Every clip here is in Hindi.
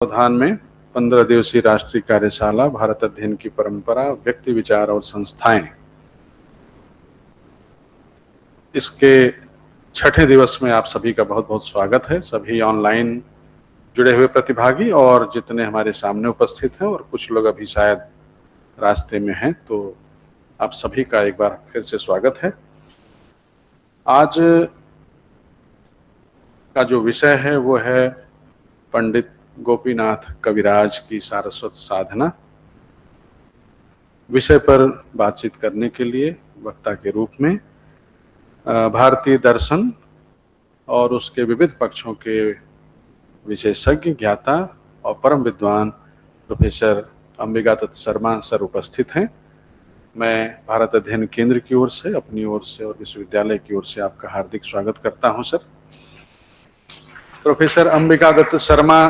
तत्वावधान में 15 दिवसीय राष्ट्रीय कार्यशाला भारत अध्ययन की परंपरा, व्यक्ति विचार और संस्थाएं, इसके छठे दिवस में आप सभी का बहुत बहुत स्वागत है। सभी ऑनलाइन जुड़े हुए प्रतिभागी और जितने हमारे सामने उपस्थित हैं और कुछ लोग अभी शायद रास्ते में हैं, तो आप सभी का एक बार फिर से स्वागत है। आज का जो विषय है वो है पंडित गोपीनाथ कविराज की सारस्वत साधना। विषय पर बातचीत करने के लिए वक्ता के रूप में भारतीय दर्शन और उसके विविध पक्षों के विशेषज्ञ, ज्ञाता और परम विद्वान प्रोफेसर अंबिकादत्त शर्मा सर उपस्थित हैं। मैं भारत अध्ययन केंद्र की ओर से, अपनी ओर से और विश्वविद्यालय की ओर से आपका हार्दिक स्वागत करता हूं। सर, प्रोफेसर अंबिकादत्त शर्मा,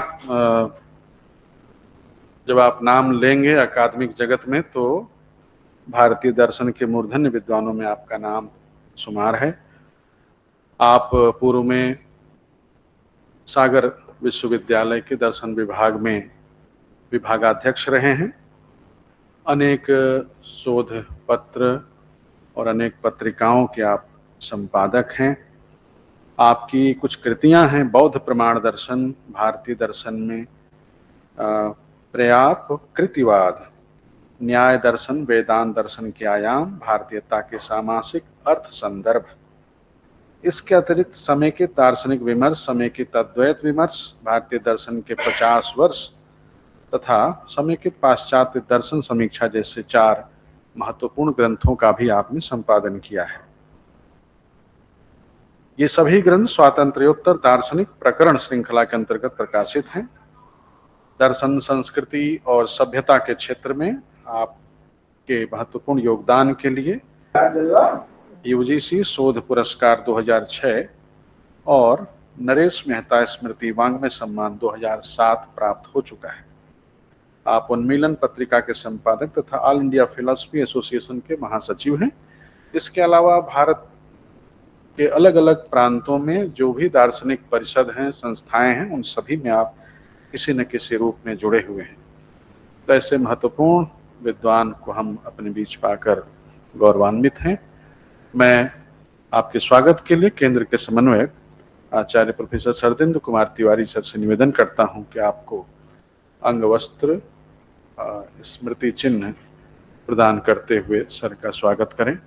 जब आप नाम लेंगे अकादमिक जगत में तो भारतीय दर्शन के मूर्धन्य विद्वानों में आपका नाम शुमार है। आप पूर्व में सागर विश्वविद्यालय के दर्शन विभाग में विभागाध्यक्ष रहे हैं। अनेक शोध पत्र और अनेक पत्रिकाओं के आप संपादक हैं। आपकी कुछ कृतियां हैं: बौद्ध प्रमाण दर्शन, भारतीय दर्शन में पर्याप कृतिवाद, न्याय दर्शन, वेदांत दर्शन के आयाम, भारतीयता के सामासिक अर्थ संदर्भ। इसके अतिरिक्त समेकित दार्शनिक विमर्श, समेकित अद्वैत विमर्श, भारतीय दर्शन के 50 वर्ष तथा समेकित पाश्चात्य दर्शन समीक्षा जैसे 4 महत्वपूर्ण ग्रंथों का भी आपने संपादन किया है। ये सभी ग्रंथ स्वातंत्र्योत्तर दार्शनिक प्रकरण श्रृंखला के अंतर्गत प्रकाशित हैं। दर्शन, संस्कृति और सभ्यता के क्षेत्र में आपके महत्वपूर्ण योगदान के लिए यूजीसी शोध पुरस्कार 2006 और नरेश मेहता स्मृति वाङ्मय सम्मान 2007 प्राप्त हो चुका है। आप उन्मीलन पत्रिका के संपादक तथा ऑल इंडिया फिलॉसफी एसोसिएशन के महासचिव हैं। इसके अलावा भारत के अलग अलग प्रांतों में जो भी दार्शनिक परिषद हैं, संस्थाएं हैं, उन सभी में आप किसी न किसी रूप में जुड़े हुए हैं। तो ऐसे महत्वपूर्ण विद्वान को हम अपने बीच पाकर गौरवान्वित हैं। मैं आपके स्वागत के लिए केंद्र के समन्वयक आचार्य प्रोफेसर शरदिंदु कुमार तिवारी सर से निवेदन करता हूं कि आपको अंग वस्त्र स्मृति चिन्ह प्रदान करते हुए सर का स्वागत करें।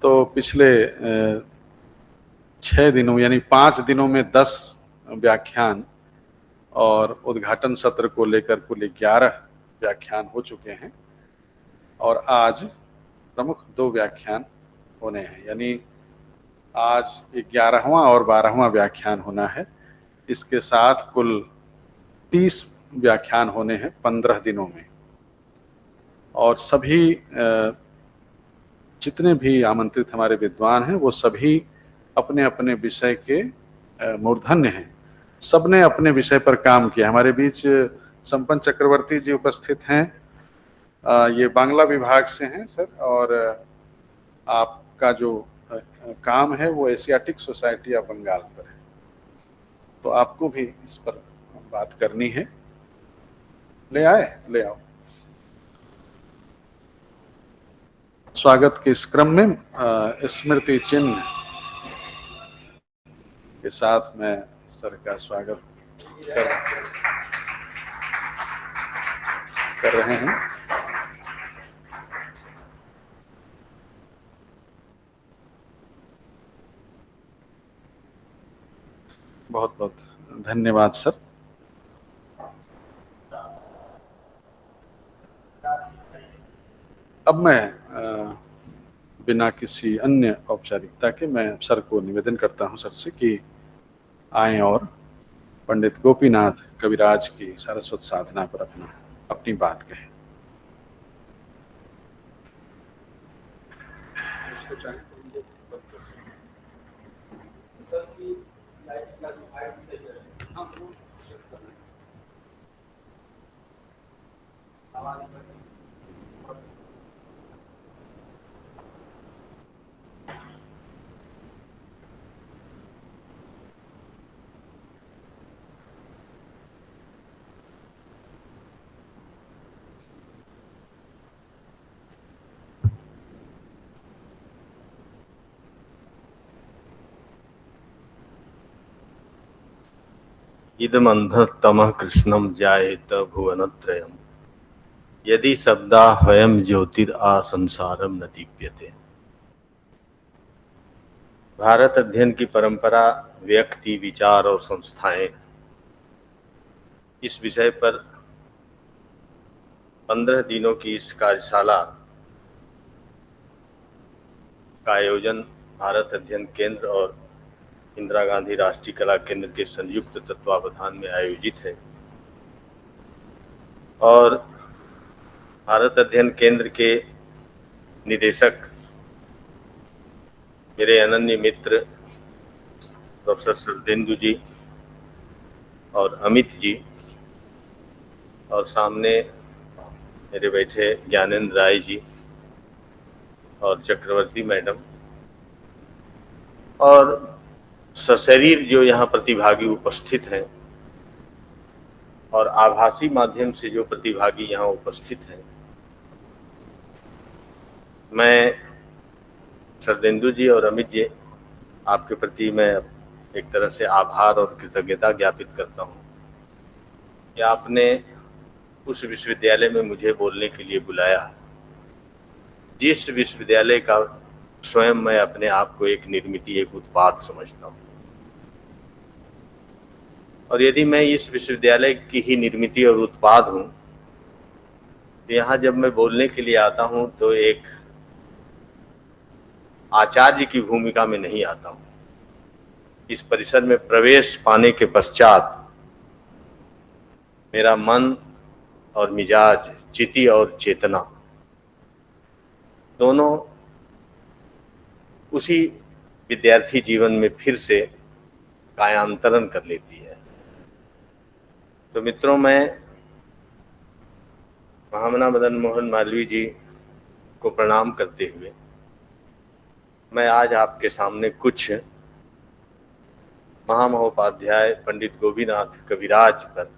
तो पिछले 6 दिनों यानी 5 दिनों में 10 व्याख्यान और उद्घाटन सत्र को लेकर कुल 11 व्याख्यान हो चुके हैं और आज प्रमुख 2 व्याख्यान होने हैं, यानी आज 11वां और 12वां व्याख्यान होना है। इसके साथ कुल 30 व्याख्यान होने हैं 15 दिनों में और सभी जितने भी आमंत्रित हमारे विद्वान हैं वो सभी अपने अपने विषय के मूर्धन्य हैं। सबने अपने विषय पर काम किया। हमारे बीच संपन्न चक्रवर्ती जी उपस्थित हैं। ये बांग्ला विभाग से हैं सर, और आपका जो काम है वो एशियाटिक सोसाइटी ऑफ बंगाल पर है, तो आपको भी इस पर बात करनी है। ले आओ। स्वागत के इस क्रम में स्मृति चिन्ह के साथ मैं सर का स्वागत कर रहे हैं। बहुत बहुत धन्यवाद सर। अब मैं बिना किसी अन्य औपचारिकता के मैं सर को निवेदन करता हूं सर से कि आए और पंडित गोपीनाथ कविराज की सारस्वत साधना पर अपनी बात कहें। इदमन्धः तमः कृष्णं जायेत भुवनत्रयम् यदि शब्दा ह्वयं ज्योतिर्आ संसारम न दीप्यते। भारत अध्ययन की परंपरा, व्यक्ति, विचार और संस्थाएं, इस विषय पर 15 दिनों की इस कार्यशाला का आयोजन भारत अध्ययन केंद्र और इंदिरा गांधी राष्ट्रीय कला केंद्र के संयुक्त तत्वावधान में आयोजित है। और भारत अध्ययन केंद्र के निदेशक मेरे अनन्य मित्र प्रोफेसर शरदेंदु जी और अमित जी, और सामने मेरे बैठे ज्ञानेंद्र राय जी और चक्रवर्ती मैडम, और सशरीर जो यहाँ प्रतिभागी उपस्थित हैं और आभासी माध्यम से जो प्रतिभागी यहाँ उपस्थित हैं, मैं शरदेंदु जी और अमित जी, आपके प्रति मैं एक तरह से आभार और कृतज्ञता ज्ञापित करता हूँ कि आपने उस विश्वविद्यालय में मुझे बोलने के लिए बुलाया, जिस विश्वविद्यालय का स्वयं मैं अपने आप को एक निर्मिति, एक उत्पाद समझता हूँ। और यदि मैं इस विश्वविद्यालय की ही निर्मिति और उत्पाद हूँ, तो यहाँ जब मैं बोलने के लिए आता हूँ तो एक आचार्य की भूमिका में नहीं आता हूँ। इस परिसर में प्रवेश पाने के पश्चात मेरा मन और मिजाज, चिति और चेतना दोनों उसी विद्यार्थी जीवन में फिर से कायांतरण कर लेती है। तो मित्रों, मैं महामना मदन मोहन मालवीय जी को प्रणाम करते हुए मैं आज आपके सामने कुछ महामहोपाध्याय पंडित गोपीनाथ कविराज पर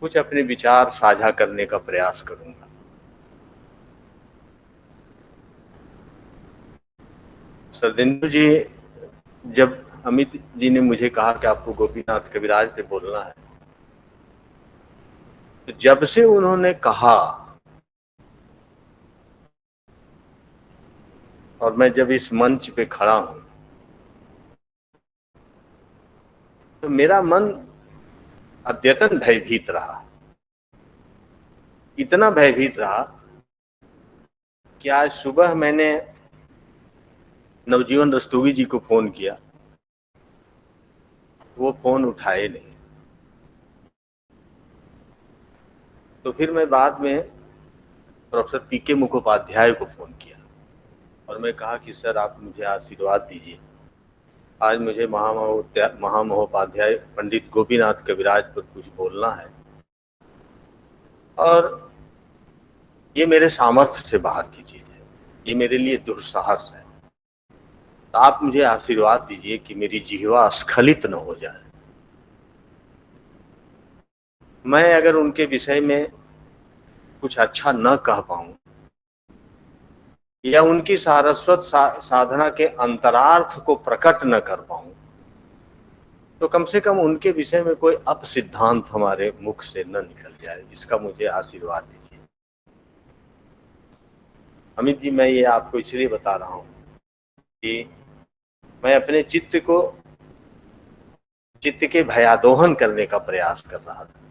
कुछ अपने विचार साझा करने का प्रयास करूंगा। शरदेंदु जी, जब अमित जी ने मुझे कहा कि आपको गोपीनाथ कविराज पे बोलना है, तो जब से उन्होंने कहा और मैं जब इस मंच पे खड़ा हूं, तो मेरा मन अद्यतन भयभीत रहा। इतना भयभीत रहा कि आज सुबह मैंने नवजीवन रस्तोगी जी को फोन किया, वो फोन उठाए नहीं। तो फिर मैं बाद में प्रोफेसर पीके मुखोपाध्याय को फोन किया और मैं कहा कि सर, आप मुझे आशीर्वाद दीजिए आज मुझे महामहोपाध्याय पंडित गोपीनाथ कविराज पर कुछ बोलना है, और ये मेरे सामर्थ्य से बाहर की चीज है, ये मेरे लिए दुस्साहस है। तो आप मुझे आशीर्वाद दीजिए कि मेरी जिह्वा स्खलित न हो जाए। मैं अगर उनके विषय में कुछ अच्छा न कह पाऊं या उनकी सारस्वत साधना के अंतरार्थ को प्रकट न कर पाऊं, तो कम से कम उनके विषय में कोई अपसिद्धांत हमारे मुख से न निकल जाए, इसका मुझे आशीर्वाद दीजिए। अमित जी, मैं ये आपको इसलिए बता रहा हूं कि मैं अपने चित्त के भयादोहन करने का प्रयास कर रहा था,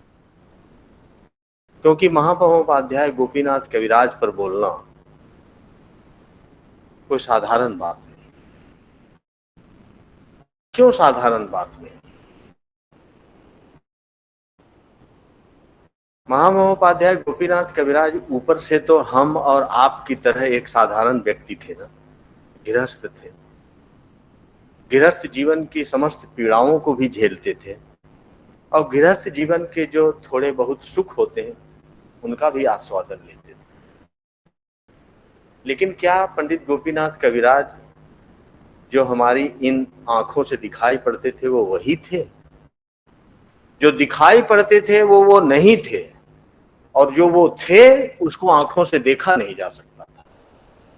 क्योंकि महामहोपाध्याय गोपीनाथ कविराज पर बोलना कोई साधारण बात नहीं। क्यों साधारण बात नहीं? महामहोपाध्याय गोपीनाथ कविराज ऊपर से तो हम और आप की तरह एक साधारण व्यक्ति थे ना, गृहस्थ थे। गृहस्थ जीवन की समस्त पीड़ाओं को भी झेलते थे, और गृहस्थ जीवन के जो थोड़े बहुत सुख होते हैं उनका भी आस्वादन लेते थे। लेकिन क्या पंडित गोपीनाथ कविराज जो हमारी इन आंखों से दिखाई पड़ते थे वो वही थे? जो दिखाई पड़ते थे वो नहीं थे, और जो वो थे उसको आंखों से देखा नहीं जा सकता था।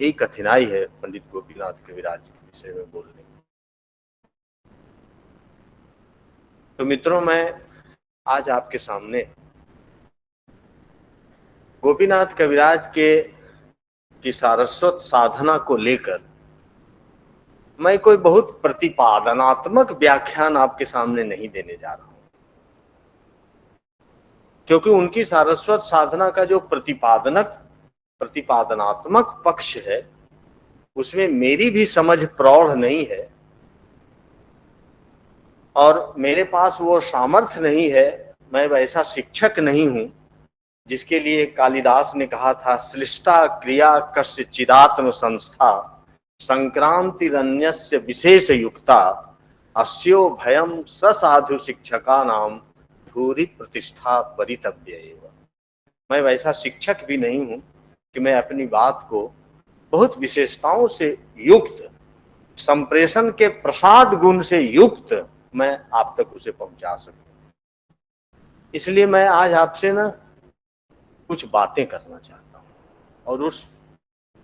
यही कठिनाई है पंडित गोपीनाथ कविराज के विषय में बोलने में। तो मित्रों, मैं आज आपके सामने गोपीनाथ कविराज की सारस्वत साधना को लेकर मैं कोई बहुत प्रतिपादनात्मक व्याख्यान आपके सामने नहीं देने जा रहा हूं, क्योंकि उनकी सारस्वत साधना का जो प्रतिपादनात्मक पक्ष है उसमें मेरी भी समझ प्रौढ़ नहीं है, और मेरे पास वो सामर्थ्य नहीं है। मैं वैसा शिक्षक नहीं हूं जिसके लिए कालिदास ने कहा था, सृष्टा क्रिया कस्य चिदात्म संस्था संक्रांतिरन्यस्य विशेष युक्ता अस्यो भयम ससाधु शिक्षका नाम धूरी प्रतिष्ठा परितव्य एव। मैं वैसा शिक्षक भी नहीं हूं कि मैं अपनी बात को बहुत विशेषताओं से युक्त, संप्रेषण के प्रसाद गुण से युक्त मैं आप तक उसे पहुंचा सकूं। इसलिए मैं आज आपसे ना कुछ बातें करना चाहता हूं,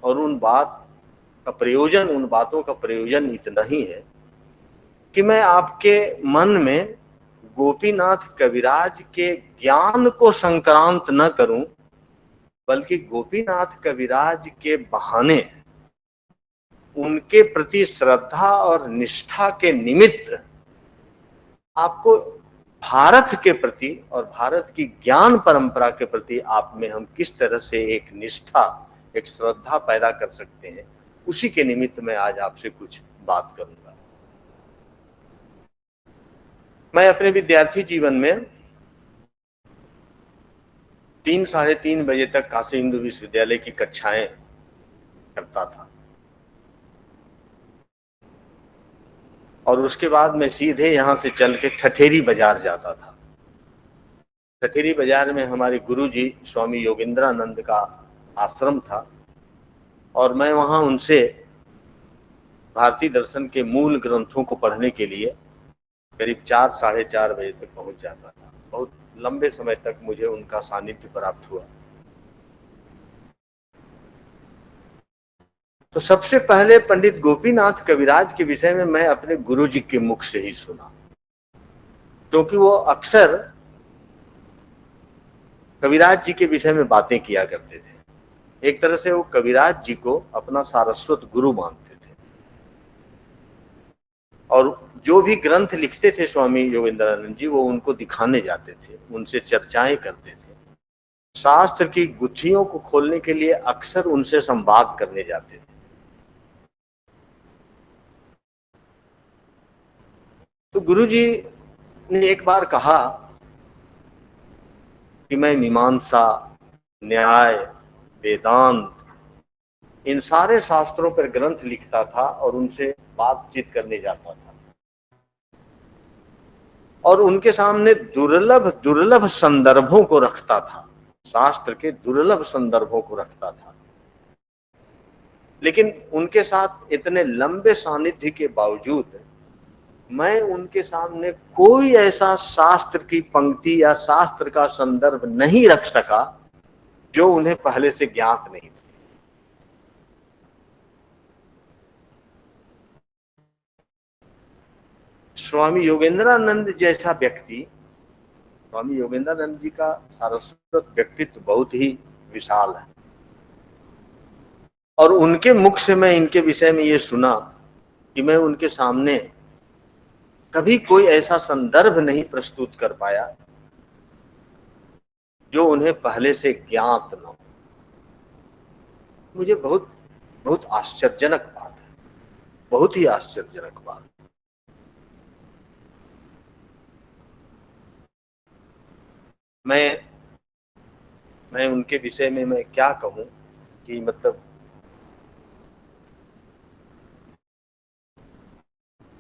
और उन बातों का प्रयोजन इतना ही है कि मैं आपके मन में गोपीनाथ कविराज के ज्ञान को संक्रांत न करूं, बल्कि गोपीनाथ कविराज के बहाने उनके प्रति श्रद्धा और निष्ठा के निमित्त आपको भारत के प्रति और भारत की ज्ञान परंपरा के प्रति आप में हम किस तरह से एक निष्ठा, एक श्रद्धा पैदा कर सकते हैं, उसी के निमित्त मैं आज आपसे कुछ बात करूंगा। मैं अपने विद्यार्थी जीवन में 3-3:30 बजे तक काशी हिंदू विश्वविद्यालय की कक्षाएं करता था, और उसके बाद मैं सीधे यहाँ से चल के ठठेरी बाजार जाता था। ठठेरी बाजार में हमारे गुरुजी स्वामी योगेंद्रानंद का आश्रम था, और मैं वहाँ उनसे भारतीय दर्शन के मूल ग्रंथों को पढ़ने के लिए करीब 4-4:30 बजे तक पहुँच जाता था। बहुत लंबे समय तक मुझे उनका सानिध्य प्राप्त हुआ। तो सबसे पहले पंडित गोपीनाथ कविराज के विषय में मैं अपने गुरुजी के मुख से ही सुना, क्योंकि वो अक्सर कविराज जी के विषय में बातें किया करते थे। एक तरह से वो कविराज जी को अपना सारस्वत गुरु मानते थे, और जो भी ग्रंथ लिखते थे स्वामी योगेंद्रानंद जी, वो उनको दिखाने जाते थे, उनसे चर्चाएं करते थे, शास्त्र की गुत्थियों को खोलने के लिए अक्सर उनसे संवाद करने जाते थे। तो गुरुजी ने एक बार कहा कि मैं मीमांसा, न्याय, वेदांत, इन सारे शास्त्रों पर ग्रंथ लिखता था और उनसे बातचीत करने जाता था। और उनके सामने दुर्लभ दुर्लभ संदर्भों को रखता था, शास्त्र के दुर्लभ संदर्भों को रखता था। लेकिन उनके साथ इतने लंबे सानिध्य के बावजूद मैं उनके सामने कोई ऐसा शास्त्र की पंक्ति या शास्त्र का संदर्भ नहीं रख सका जो उन्हें पहले से ज्ञात नहीं था। स्वामी योगेंद्रानंद जैसा व्यक्ति, स्वामी योगेंद्रानंद जी का सारस्वत व्यक्तित्व बहुत ही विशाल है, और उनके मुख से मैं इनके विषय में ये सुना कि मैं उनके सामने कभी कोई ऐसा संदर्भ नहीं प्रस्तुत कर पाया जो उन्हें पहले से ज्ञात न हो। मुझे बहुत बहुत आश्चर्यजनक बात है, बहुत ही आश्चर्यजनक बात। मैं उनके विषय में मैं क्या कहूं कि मतलब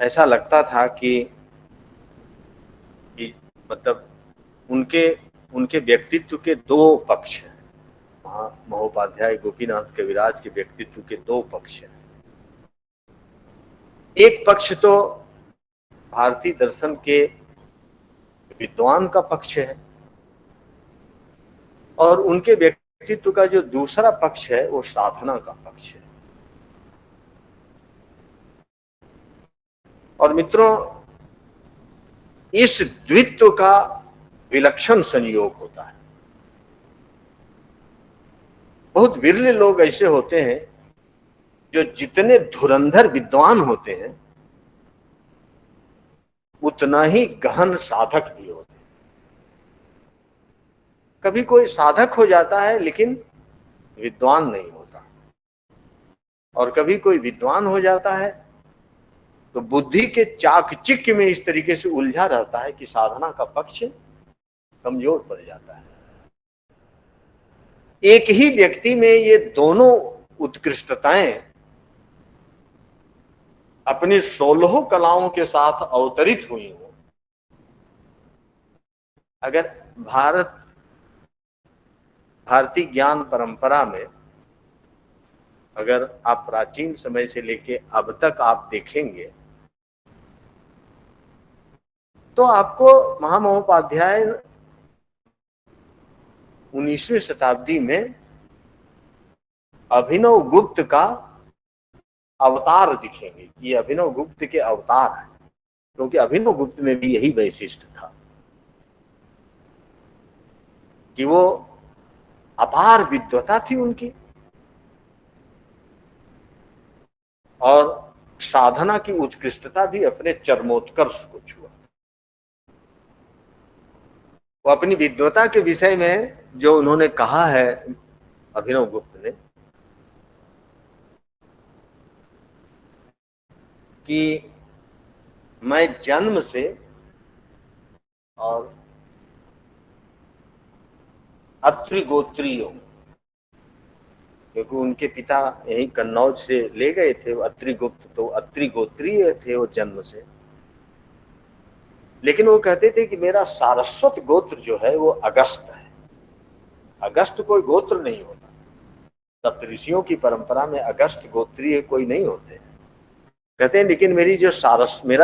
ऐसा लगता था कि मतलब उनके व्यक्तित्व के दो पक्ष हैं। महोपाध्याय गोपीनाथ कविराज के व्यक्तित्व के दो पक्ष हैं। एक पक्ष तो भारतीय दर्शन के विद्वान का पक्ष है, और उनके व्यक्तित्व का जो दूसरा पक्ष है वो साधना का पक्ष है। और मित्रों, इस द्वित्व का विलक्षण संयोग होता है। बहुत विरले लोग ऐसे होते हैं जो जितने धुरंधर विद्वान होते हैं उतना ही गहन साधक भी होते हैं। कभी कोई साधक हो जाता है लेकिन विद्वान नहीं होता, और कभी कोई विद्वान हो जाता है तो बुद्धि के चाकचिक्य में इस तरीके से उलझा रहता है कि साधना का पक्ष कमजोर पड़ जाता है। एक ही व्यक्ति में ये दोनों उत्कृष्टताएं अपनी 16 कलाओं के साथ अवतरित हुई हो। अगर भारतीय ज्ञान परंपरा में अगर आप प्राचीन समय से लेके अब तक आप देखेंगे तो आपको महामहोपाध्याय 19वीं शताब्दी में अभिनव गुप्त का अवतार दिखेंगे। ये अभिनव गुप्त के अवतार है, क्योंकि अभिनव गुप्त में भी यही वैशिष्ट्य था कि वो अपार विद्वता थी उनकी, और साधना की उत्कृष्टता भी अपने चरमोत्कर्ष को छुआ। वो अपनी विद्वता के विषय में जो उन्होंने कहा है अभिनव गुप्त ने कि मैं जन्म से और अत्रि गोत्रीय हूं, क्योंकि उनके पिता यही कन्नौज से ले गए थे अत्रि गुप्त, तो अत्रि गोत्रीय थे वो जन्म से। लेकिन वो कहते थे कि मेरा सारस्वत गोत्र जो है वो अगस्त है। अगस्त कोई गोत्र नहीं होता, सप्तऋषियों की परंपरा में अगस्त गोत्रीय कोई नहीं होते। कहते हैं लेकिन मेरा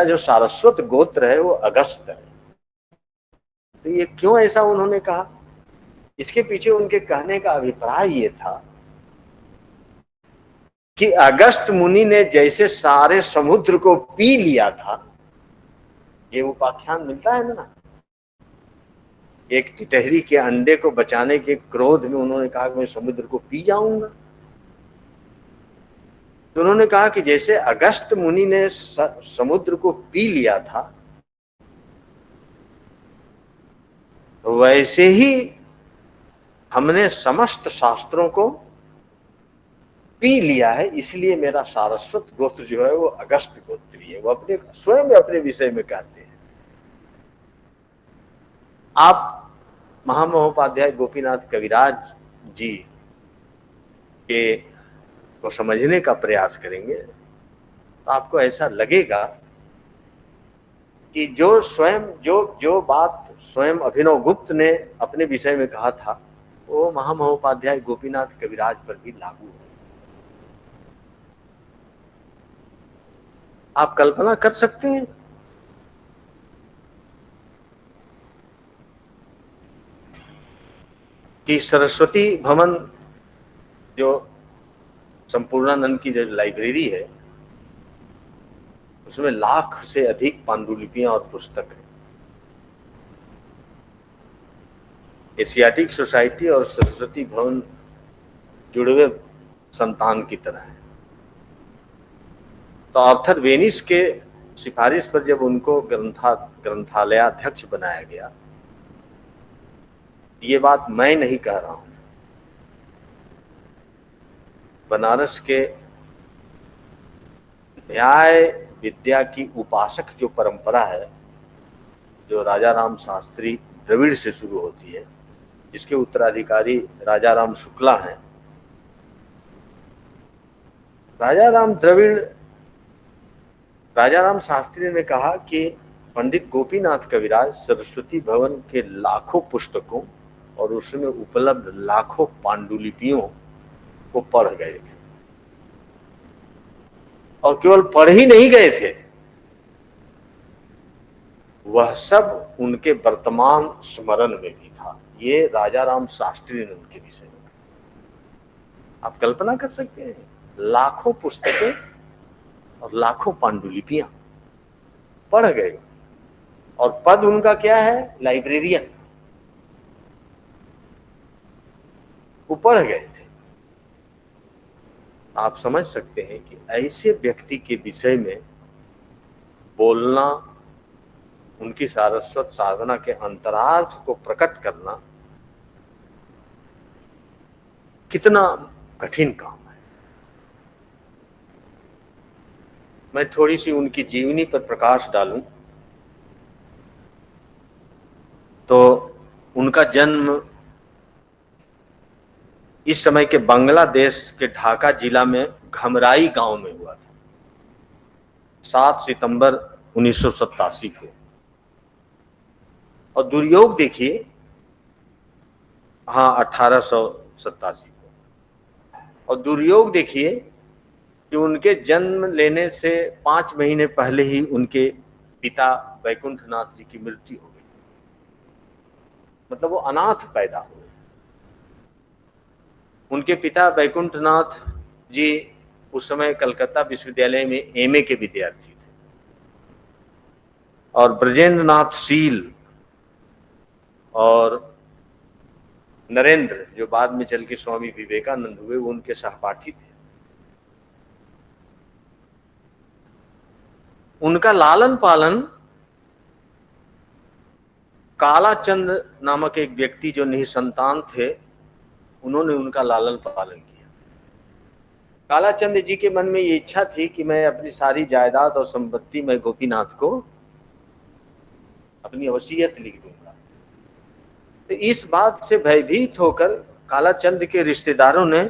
जो सारस्वत गोत्र है वो अगस्त है। तो ये क्यों ऐसा उन्होंने कहा? इसके पीछे उनके कहने का अभिप्राय ये था कि अगस्त मुनि ने जैसे सारे समुद्र को पी लिया था, ये उपाख्यान मिलता है ना, एक टिटहरी के अंडे को बचाने के क्रोध में उन्होंने कहा कि मैं समुद्र को पी जाऊंगा। तो उन्होंने कहा कि जैसे अगस्त मुनि ने समुद्र को पी लिया था, वैसे ही हमने समस्त शास्त्रों को पी लिया है, इसलिए मेरा सारस्वत गोत्र जो है वो अगस्त गोत्री है। वो अपने स्वयं अपने विषय में कहते हैं। आप महामहोपाध्याय गोपीनाथ कविराज जी के को समझने का प्रयास करेंगे तो आपको ऐसा लगेगा कि जो स्वयं जो बात स्वयं अभिनव गुप्त ने अपने विषय में कहा था वो महामहोपाध्याय गोपीनाथ कविराज पर भी लागू है। आप कल्पना कर सकते हैं कि सरस्वती भवन जो संपूर्णानंद की जो लाइब्रेरी है उसमें लाख से अधिक पांडुलिपियां और पुस्तक है। एशियाटिक सोसाइटी और सरस्वती भवन जुड़े हुए संतान की तरह है। तो आर्थर वेनिस के सिफारिश पर जब उनको ग्रंथालयाध्यक्ष बनाया गया, ये बात मैं नहीं कह रहा हूं, बनारस के न्याय विद्या की उपासक जो परंपरा है, जो राजा राम शास्त्री द्रविड़ से शुरू होती है, जिसके उत्तराधिकारी राजा राम शुक्ला हैं। राजा राम शास्त्री ने कहा कि पंडित गोपीनाथ कविराज सरस्वती भवन के लाखों पुस्तकों और उसमें उपलब्ध लाखों पांडुलिपियों को पढ़ गए थे, और केवल पढ़ ही नहीं गए थे, वह सब उनके वर्तमान स्मरण में भी था। ये राजा राम शास्त्री ने उनके विषय में कहा। आप कल्पना कर सकते हैं, लाखों पुस्तकें और लाखों पांडुलिपियां पढ़ गए, और पद उनका क्या है? लाइब्रेरियन। वो पढ़ गए थे। आप समझ सकते हैं कि ऐसे व्यक्ति के विषय में बोलना, उनकी सारस्वत साधना के अंतरार्थ को प्रकट करना कितना कठिन काम है। मैं थोड़ी सी उनकी जीवनी पर प्रकाश डालूं तो उनका जन्म इस समय के बांग्लादेश के ढाका जिला में घमराई गांव में हुआ था, 7 सितंबर 1987 को। और दुर्योग देखिए, हाँ 1887 को। और दुर्योग देखिए कि उनके जन्म लेने से 5 महीने पहले ही उनके पिता वैकुंठनाथ जी की मृत्यु हो गई। मतलब वो अनाथ पैदा हुए। उनके पिता वैकुंठनाथ जी उस समय कलकत्ता विश्वविद्यालय में एमए के विद्यार्थी थे, और ब्रजेंद्रनाथ शील और नरेंद्र, जो बाद में चल के स्वामी विवेकानंद हुए, वो उनके सहपाठी थे। उनका लालन पालन कालाचंद नामक एक व्यक्ति जो निसंतान थे, उन्होंने उनका लालन पालन किया। कालाचंद जी के मन में ये इच्छा थी कि मैं अपनी सारी जायदाद और संपत्ति में गोपीनाथ को अपनी वसीयत लिख दूंगा। तो इस बात से भयभीत होकर कालाचंद के रिश्तेदारों ने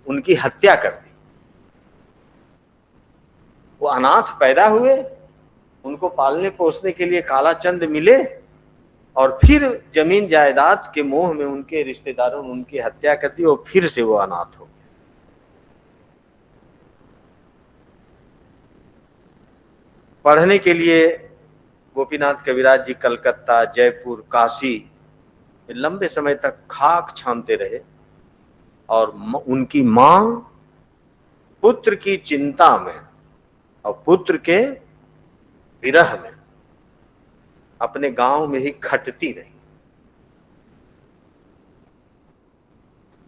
उनकी हत्या कर दी। वो अनाथ पैदा हुए, उनको पालने पोसने के लिए कालाचंद मिले, और फिर जमीन जायदाद के मोह में उनके रिश्तेदारों ने उनकी हत्या कर दी, और फिर से वो अनाथ हो गए। पढ़ने के लिए गोपीनाथ कविराज जी कलकत्ता, जयपुर, काशी लंबे समय तक खाक छानते रहे, और उनकी मां पुत्र की चिंता में और पुत्र के विरह में अपने गांव में ही खटती रही।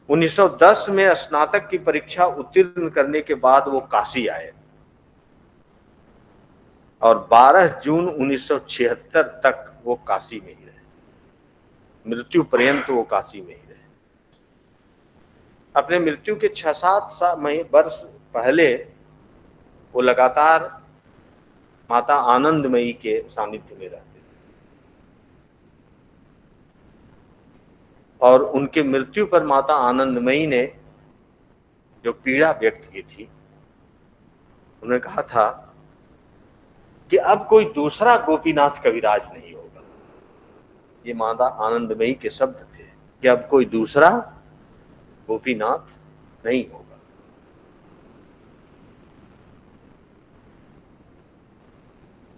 1910 में स्नातक की परीक्षा उत्तीर्ण करने के बाद वो काशी आए, और 12 जून 1976 तक वो काशी में ही रहे। मृत्यु पर्यंत वो काशी में ही रहे। अपने मृत्यु के 6-7 वर्ष पहले वो लगातार माता आनंदमयी के सानिध्य में रहते थे, और उनके मृत्यु पर माता आनंदमयी ने जो पीड़ा व्यक्त की थी, उन्होंने कहा था कि अब कोई दूसरा गोपीनाथ कविराज नहीं होगा। ये माता आनंदमयी के शब्द थे कि अब कोई दूसरा गोपीनाथ नहीं होगा।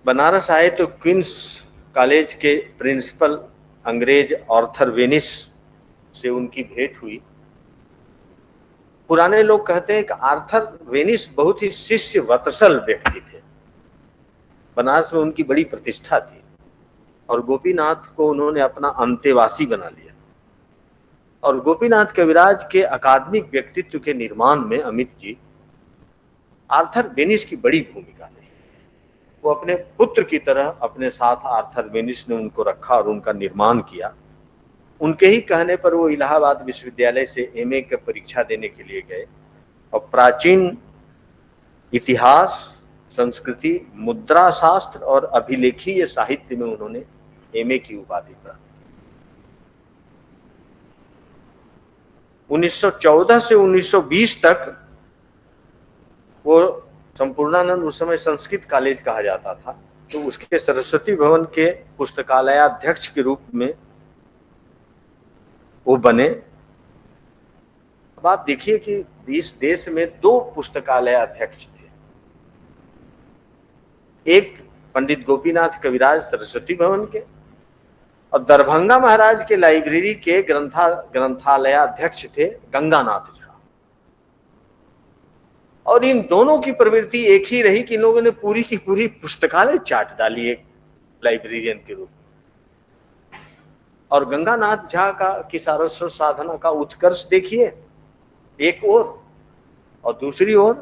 बनारस आए तो क्वींस कॉलेज के प्रिंसिपल अंग्रेज आर्थर वेनिस से उनकी भेंट हुई। पुराने लोग कहते हैं कि आर्थर वेनिस बहुत ही शिष्य वत्सल व्यक्ति थे। बनारस में उनकी बड़ी प्रतिष्ठा थी और गोपीनाथ को उन्होंने अपना अंतेवासी बना लिया। और गोपीनाथ कविराज के अकादमिक व्यक्तित्व के निर्माण में अमित जी आर्थर वेनिस की बड़ी भूमिका रही। वो अपने पुत्र की तरह अपने साथ आर्थर वेनिस ने उनको रखा और उनका निर्माण किया। उनके ही कहने पर वो इलाहाबाद विश्वविद्यालय से एमए की परीक्षा देने के लिए गए और प्राचीन इतिहास, संस्कृति, मुद्रा शास्त्र और अभिलेखीय साहित्य में उन्होंने एमए की उपाधि प्राप्त की। 1914 से 1920 तक वो संपूर्णानंद, उस समय संस्कृत कॉलेज कहा जाता था, तो उसके सरस्वती भवन के पुस्तकालयाध्यक्ष के रूप में वो बने। अब आप देखिए कि इस देश में 2 पुस्तकालय अध्यक्ष थे, एक पंडित गोपीनाथ कविराज सरस्वती भवन के और दरभंगा महाराज के लाइब्रेरी के ग्रंथालयाध्यक्ष थे गंगानाथ झा। और इन दोनों की प्रवृत्ति एक ही रही कि इन लोगों ने पूरी की पूरी पुस्तकालय चाट डाली एक लाइब्रेरियन के रूप में। और गंगानाथ झा की सारस्वत साधना का उत्कर्ष देखिए एक और दूसरी ओर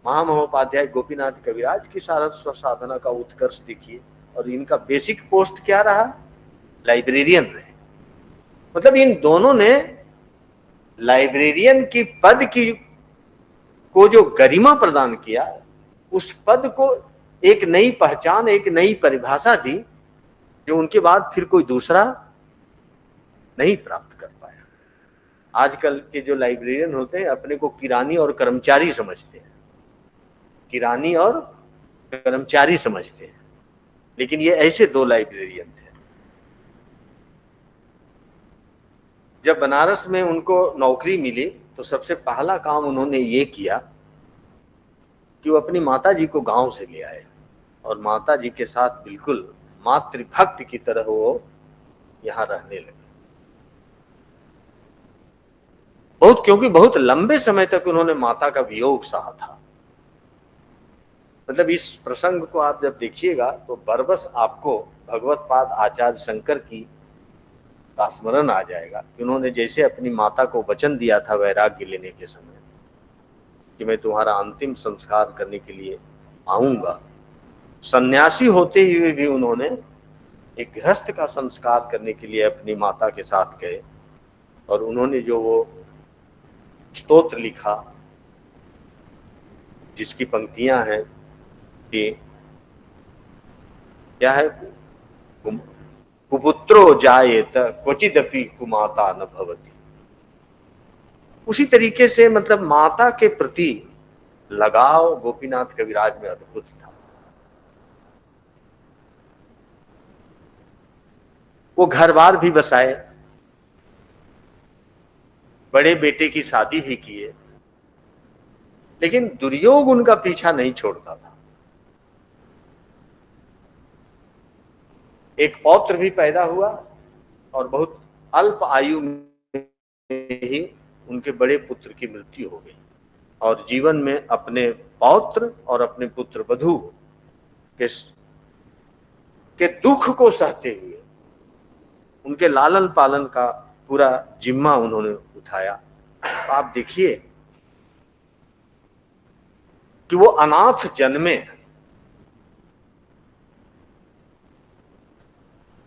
महामहोपाध्याय गोपीनाथ कविराज की सारस्वत साधना का उत्कर्ष देखिए। और इनका बेसिक पोस्ट क्या रहा? लाइब्रेरियन रहे। मतलब इन दोनों ने लाइब्रेरियन की पद को जो गरिमा प्रदान किया, उस पद को एक नई पहचान, एक नई परिभाषा दी जो उनके बाद फिर कोई दूसरा नहीं प्राप्त कर पाया। आजकल के जो लाइब्रेरियन होते हैं अपने को किरानी और कर्मचारी समझते हैं, किरानी और कर्मचारी समझते हैं, लेकिन ये ऐसे 2 लाइब्रेरियन थे। जब बनारस में उनको नौकरी मिली तो सबसे पहला काम उन्होंने ये किया कि वो अपनी माताजी को गांव से ले आए और माताजी के साथ बिल्कुल मातृभक्त की तरह वो यहां रहने लगे। क्योंकि बहुत लंबे समय तक उन्होंने माता का वियोग सहा था। मतलब इस प्रसंग को आप जब देखिएगा तो बरबस आपको भगवत पाद आचार्य शंकर की का स्मरण आ जाएगा कि उन्होंने जैसे अपनी माता को वचन दिया था वैराग्य लेने के समय कि मैं तुम्हारा अंतिम संस्कार करने के लिए आऊंगा, सन्यासी होते हुए भी उन्होंने एक गृहस्थ का संस्कार करने के लिए अपनी माता के साथ गए। और उन्होंने जो वो स्तोत्र लिखा जिसकी पंक्तियां हैं कि क्या है, कुपुत्रो जायेत क्वचिदपि कुमाता न भवति। उसी तरीके से मतलब माता के प्रति लगाव गोपीनाथ कविराज में अद्भुत था। वो घर बार भी बसाए, बड़े बेटे की शादी भी किए, लेकिन दुर्योग उनका पीछा नहीं छोड़ता था। एक पौत्र भी पैदा हुआ और बहुत अल्प आयु में ही उनके बड़े पुत्र की मृत्यु हो गई। और जीवन में अपने पौत्र और अपने पुत्र वधू के दुख को सहते हुए उनके लालन पालन का पूरा जिम्मा उन्होंने उठाया। तो आप देखिए कि वो अनाथ जन्मे।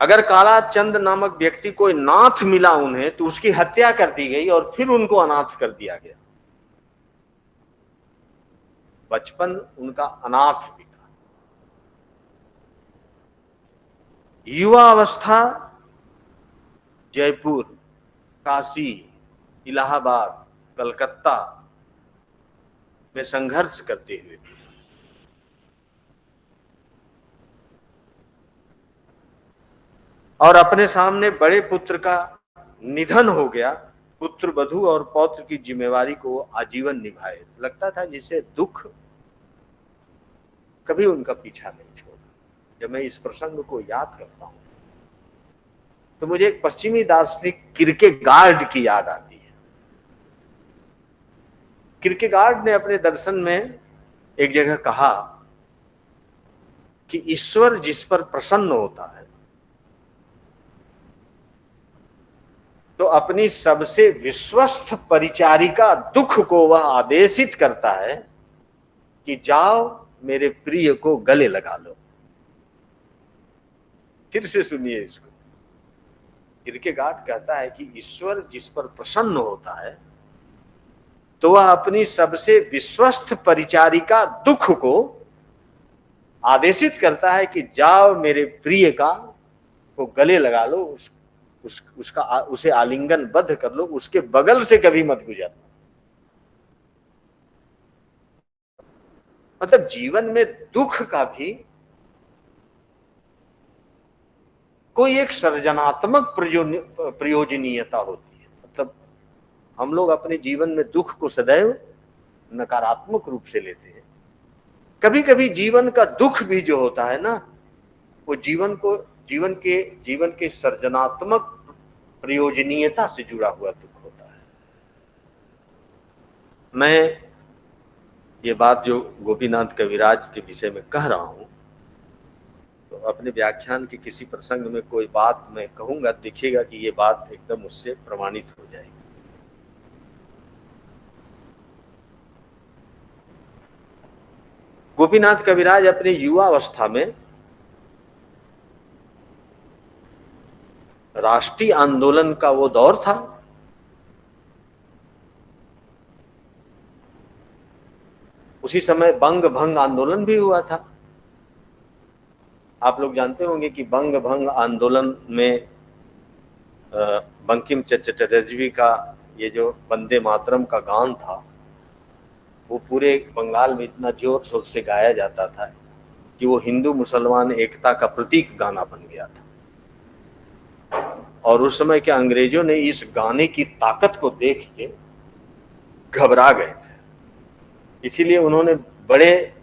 अगर काला चंद नामक व्यक्ति कोई नाथ मिला उन्हें तो उसकी हत्या कर दी गई और फिर उनको अनाथ कर दिया गया। बचपन उनका अनाथ बीता। युवा अवस्था जयपुर, काशी, इलाहाबाद, कलकत्ता में संघर्ष करते हुए। और अपने सामने बड़े पुत्र का निधन हो गया, पुत्र वधू और पौत्र की जिम्मेवारी को आजीवन निभाए। लगता था जिसे दुख कभी उनका पीछा नहीं छोड़ा। जब मैं इस प्रसंग को याद करता हूं तो मुझे एक पश्चिमी दार्शनिक किरकेगार्ड की याद आती है। किरकेगार्ड ने अपने दर्शन में एक जगह कहा कि ईश्वर जिस पर प्रसन्न होता है तो अपनी सबसे विश्वस्त परिचारिका दुख को वह आदेशित करता है कि जाओ मेरे प्रिय को गले लगा लो। फिर से सुनिए इसको। किरकेगार्ड कहता है कि ईश्वर जिस पर प्रसन्न होता है तो वह अपनी सबसे विश्वस्त परिचारिका दुख को आदेशित करता है कि जाओ मेरे प्रिय का को गले लगा लो, उसे आलिंगन बद्ध कर लो, उसके बगल से कभी मत गुजरना। मतलब जीवन में दुख का भी कोई एक सृजनात्मक प्रयोजनीयता होती है। मतलब हम लोग अपने जीवन में दुख को सदैव नकारात्मक रूप से लेते हैं। कभी कभी जीवन का दुख भी जो होता है ना, वो जीवन के सृजनात्मक प्रयोजनीयता से जुड़ा हुआ दुख होता है। मैं ये बात जो गोपीनाथ कविराज के विषय में कह रहा हूं तो अपने व्याख्यान के किसी प्रसंग में कोई बात मैं कहूंगा, देखिएगा कि ये बात एकदम उससे प्रमाणित हो जाएगी। गोपीनाथ कविराज अपने युवा अवस्था में राष्ट्रीय आंदोलन का वो दौर था, उसी समय बंग भंग आंदोलन भी हुआ था। आप लोग जानते होंगे कि बंग भंग आंदोलन में बंकिम चंद्र चटर्जी का ये जो वंदे मातरम का गान था वो पूरे बंगाल में इतना जोर शोर से गाया जाता था कि वो हिंदू मुसलमान एकता का प्रतीक गाना बन गया था। और उस समय के अंग्रेजों ने इस गाने की ताकत को देख के घबरा गए थे, इसीलिए उन्होंने बड़े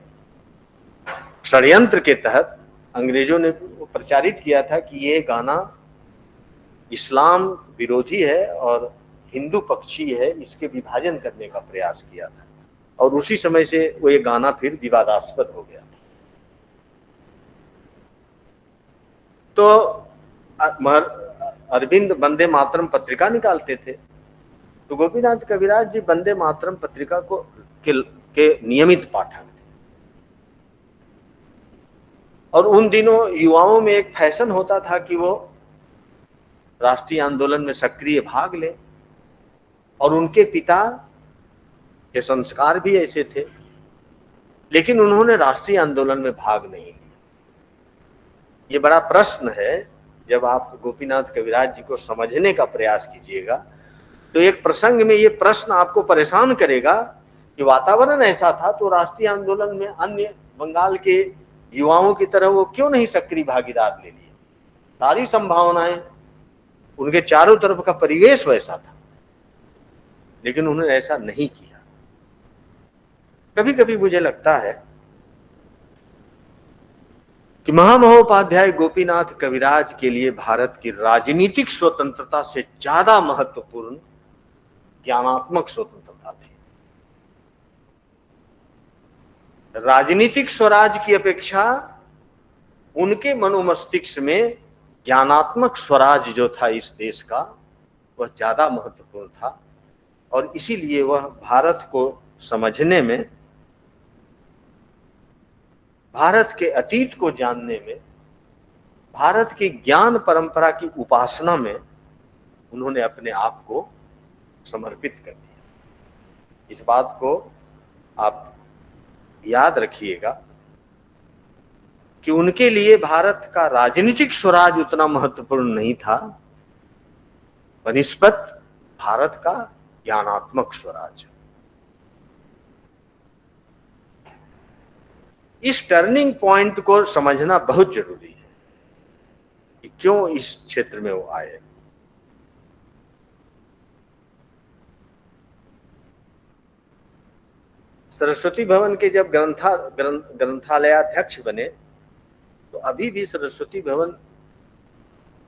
षड्यंत्र के तहत अंग्रेजों ने प्रचारित किया था कि ये गाना इस्लाम विरोधी है और हिंदू पक्षी है, इसके विभाजन करने का प्रयास किया था। और उसी समय से वो ये गाना फिर विवादास्पद हो गया था। तो अरविंद वंदे मातरम पत्रिका निकालते थे, तो गोपीनाथ कविराज जी वंदे मातरम पत्रिका के नियमित पाठक थे। और उन दिनों युवाओं में एक फैशन होता था कि वो राष्ट्रीय आंदोलन में सक्रिय भाग ले, और उनके पिता के संस्कार भी ऐसे थे, लेकिन उन्होंने राष्ट्रीय आंदोलन में भाग नहीं लिया। ये बड़ा प्रश्न है। जब आप गोपीनाथ कविराज जी को समझने का प्रयास कीजिएगा तो एक प्रसंग में ये प्रश्न आपको परेशान करेगा कि वातावरण ऐसा था तो राष्ट्रीय आंदोलन में अन्य बंगाल के युवाओं की तरह वो क्यों नहीं सक्रिय भागीदार ले लिए। सारी संभावनाएं, उनके चारों तरफ का परिवेश वैसा था, लेकिन उन्होंने ऐसा नहीं किया। कभी कभी मुझे लगता है कि महामहोपाध्याय गोपीनाथ कविराज के लिए भारत की राजनीतिक स्वतंत्रता से ज्यादा महत्वपूर्ण ज्ञानात्मक स्वतंत्रता थी। राजनीतिक स्वराज की अपेक्षा उनके मनोमस्तिष्क में ज्ञानात्मक स्वराज जो था इस देश का, वह ज्यादा महत्वपूर्ण था। और इसीलिए वह भारत को समझने में, भारत के अतीत को जानने में, भारत की ज्ञान परंपरा की उपासना में उन्होंने अपने आप को समर्पित कर दिया। इस बात को आप याद रखिएगा कि उनके लिए भारत का राजनीतिक स्वराज उतना महत्वपूर्ण नहीं था बनिस्बत भारत का ज्ञानात्मक स्वराज। इस टर्निंग पॉइंट को समझना बहुत जरूरी है। कि क्यों इस क्षेत्र में वो आए। सरस्वती भवन के जब ग्रंथालयाध्यक्ष बने तो अभी भी सरस्वती भवन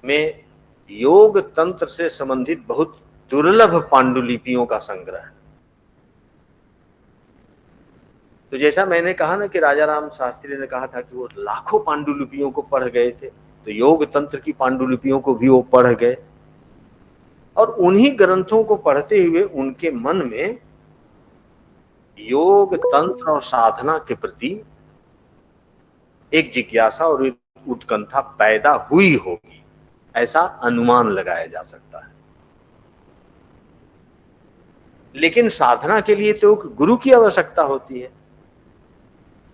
में योग तंत्र से संबंधित बहुत दुर्लभ पांडुलिपियों का संग्रह है। तो जैसा मैंने कहा ना कि राजा राम शास्त्री ने कहा था कि वो लाखों पांडुलिपियों को पढ़ गए थे, तो योग तंत्र की पांडुलिपियों को भी वो पढ़ गए और उन्हीं ग्रंथों को पढ़ते हुए उनके मन में योग तंत्र और साधना के प्रति एक जिज्ञासा और एक उत्कंठा पैदा हुई होगी, ऐसा अनुमान लगाया जा सकता है। लेकिन साधना के लिए तो गुरु की आवश्यकता होती है।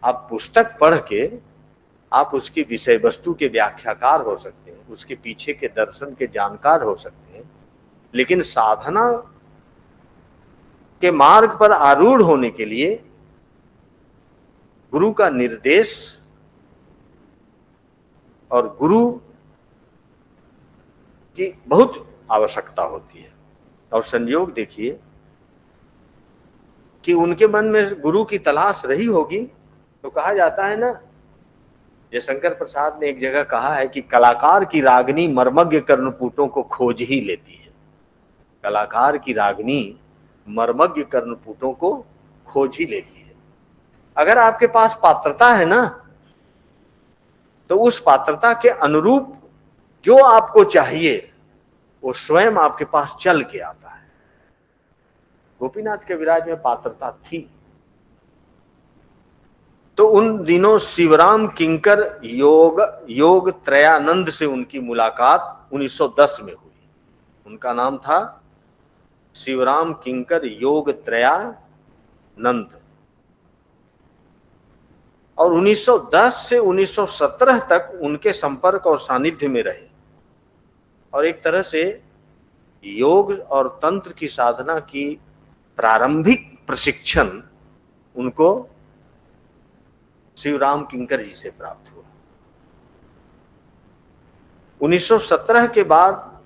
आप पुस्तक पढ़ के आप उसकी विषय वस्तु के व्याख्याकार हो सकते हैं, उसके पीछे के दर्शन के जानकार हो सकते हैं, लेकिन साधना के मार्ग पर आरूढ़ होने के लिए गुरु का निर्देश और गुरु की बहुत आवश्यकता होती है। और संयोग देखिए कि उनके मन में गुरु की तलाश रही होगी। तो कहा जाता है ना, जयशंकर प्रसाद ने एक जगह कहा है कि कलाकार की रागनी मर्मज्ञ कर्णपुटों को खोज ही लेती है। कलाकार की रागनी मर्मज्ञ कर्णपुटों को खोज ही लेती है। अगर आपके पास पात्रता है ना, तो उस पात्रता के अनुरूप जो आपको चाहिए वो स्वयं आपके पास चल के आता है। गोपीनाथ कविराज में पात्रता थी। तो उन दिनों शिवराम किंकर योग त्रयानंद से उनकी मुलाकात 1910 में हुई। उनका नाम था शिवराम किंकर योग त्रयानंद। और 1910 से 1917 तक उनके संपर्क और सानिध्य में रहे और एक तरह से योग और तंत्र की साधना की प्रारंभिक प्रशिक्षण उनको शिवराम किंकर जी से प्राप्त हुआ। 1917 के बाद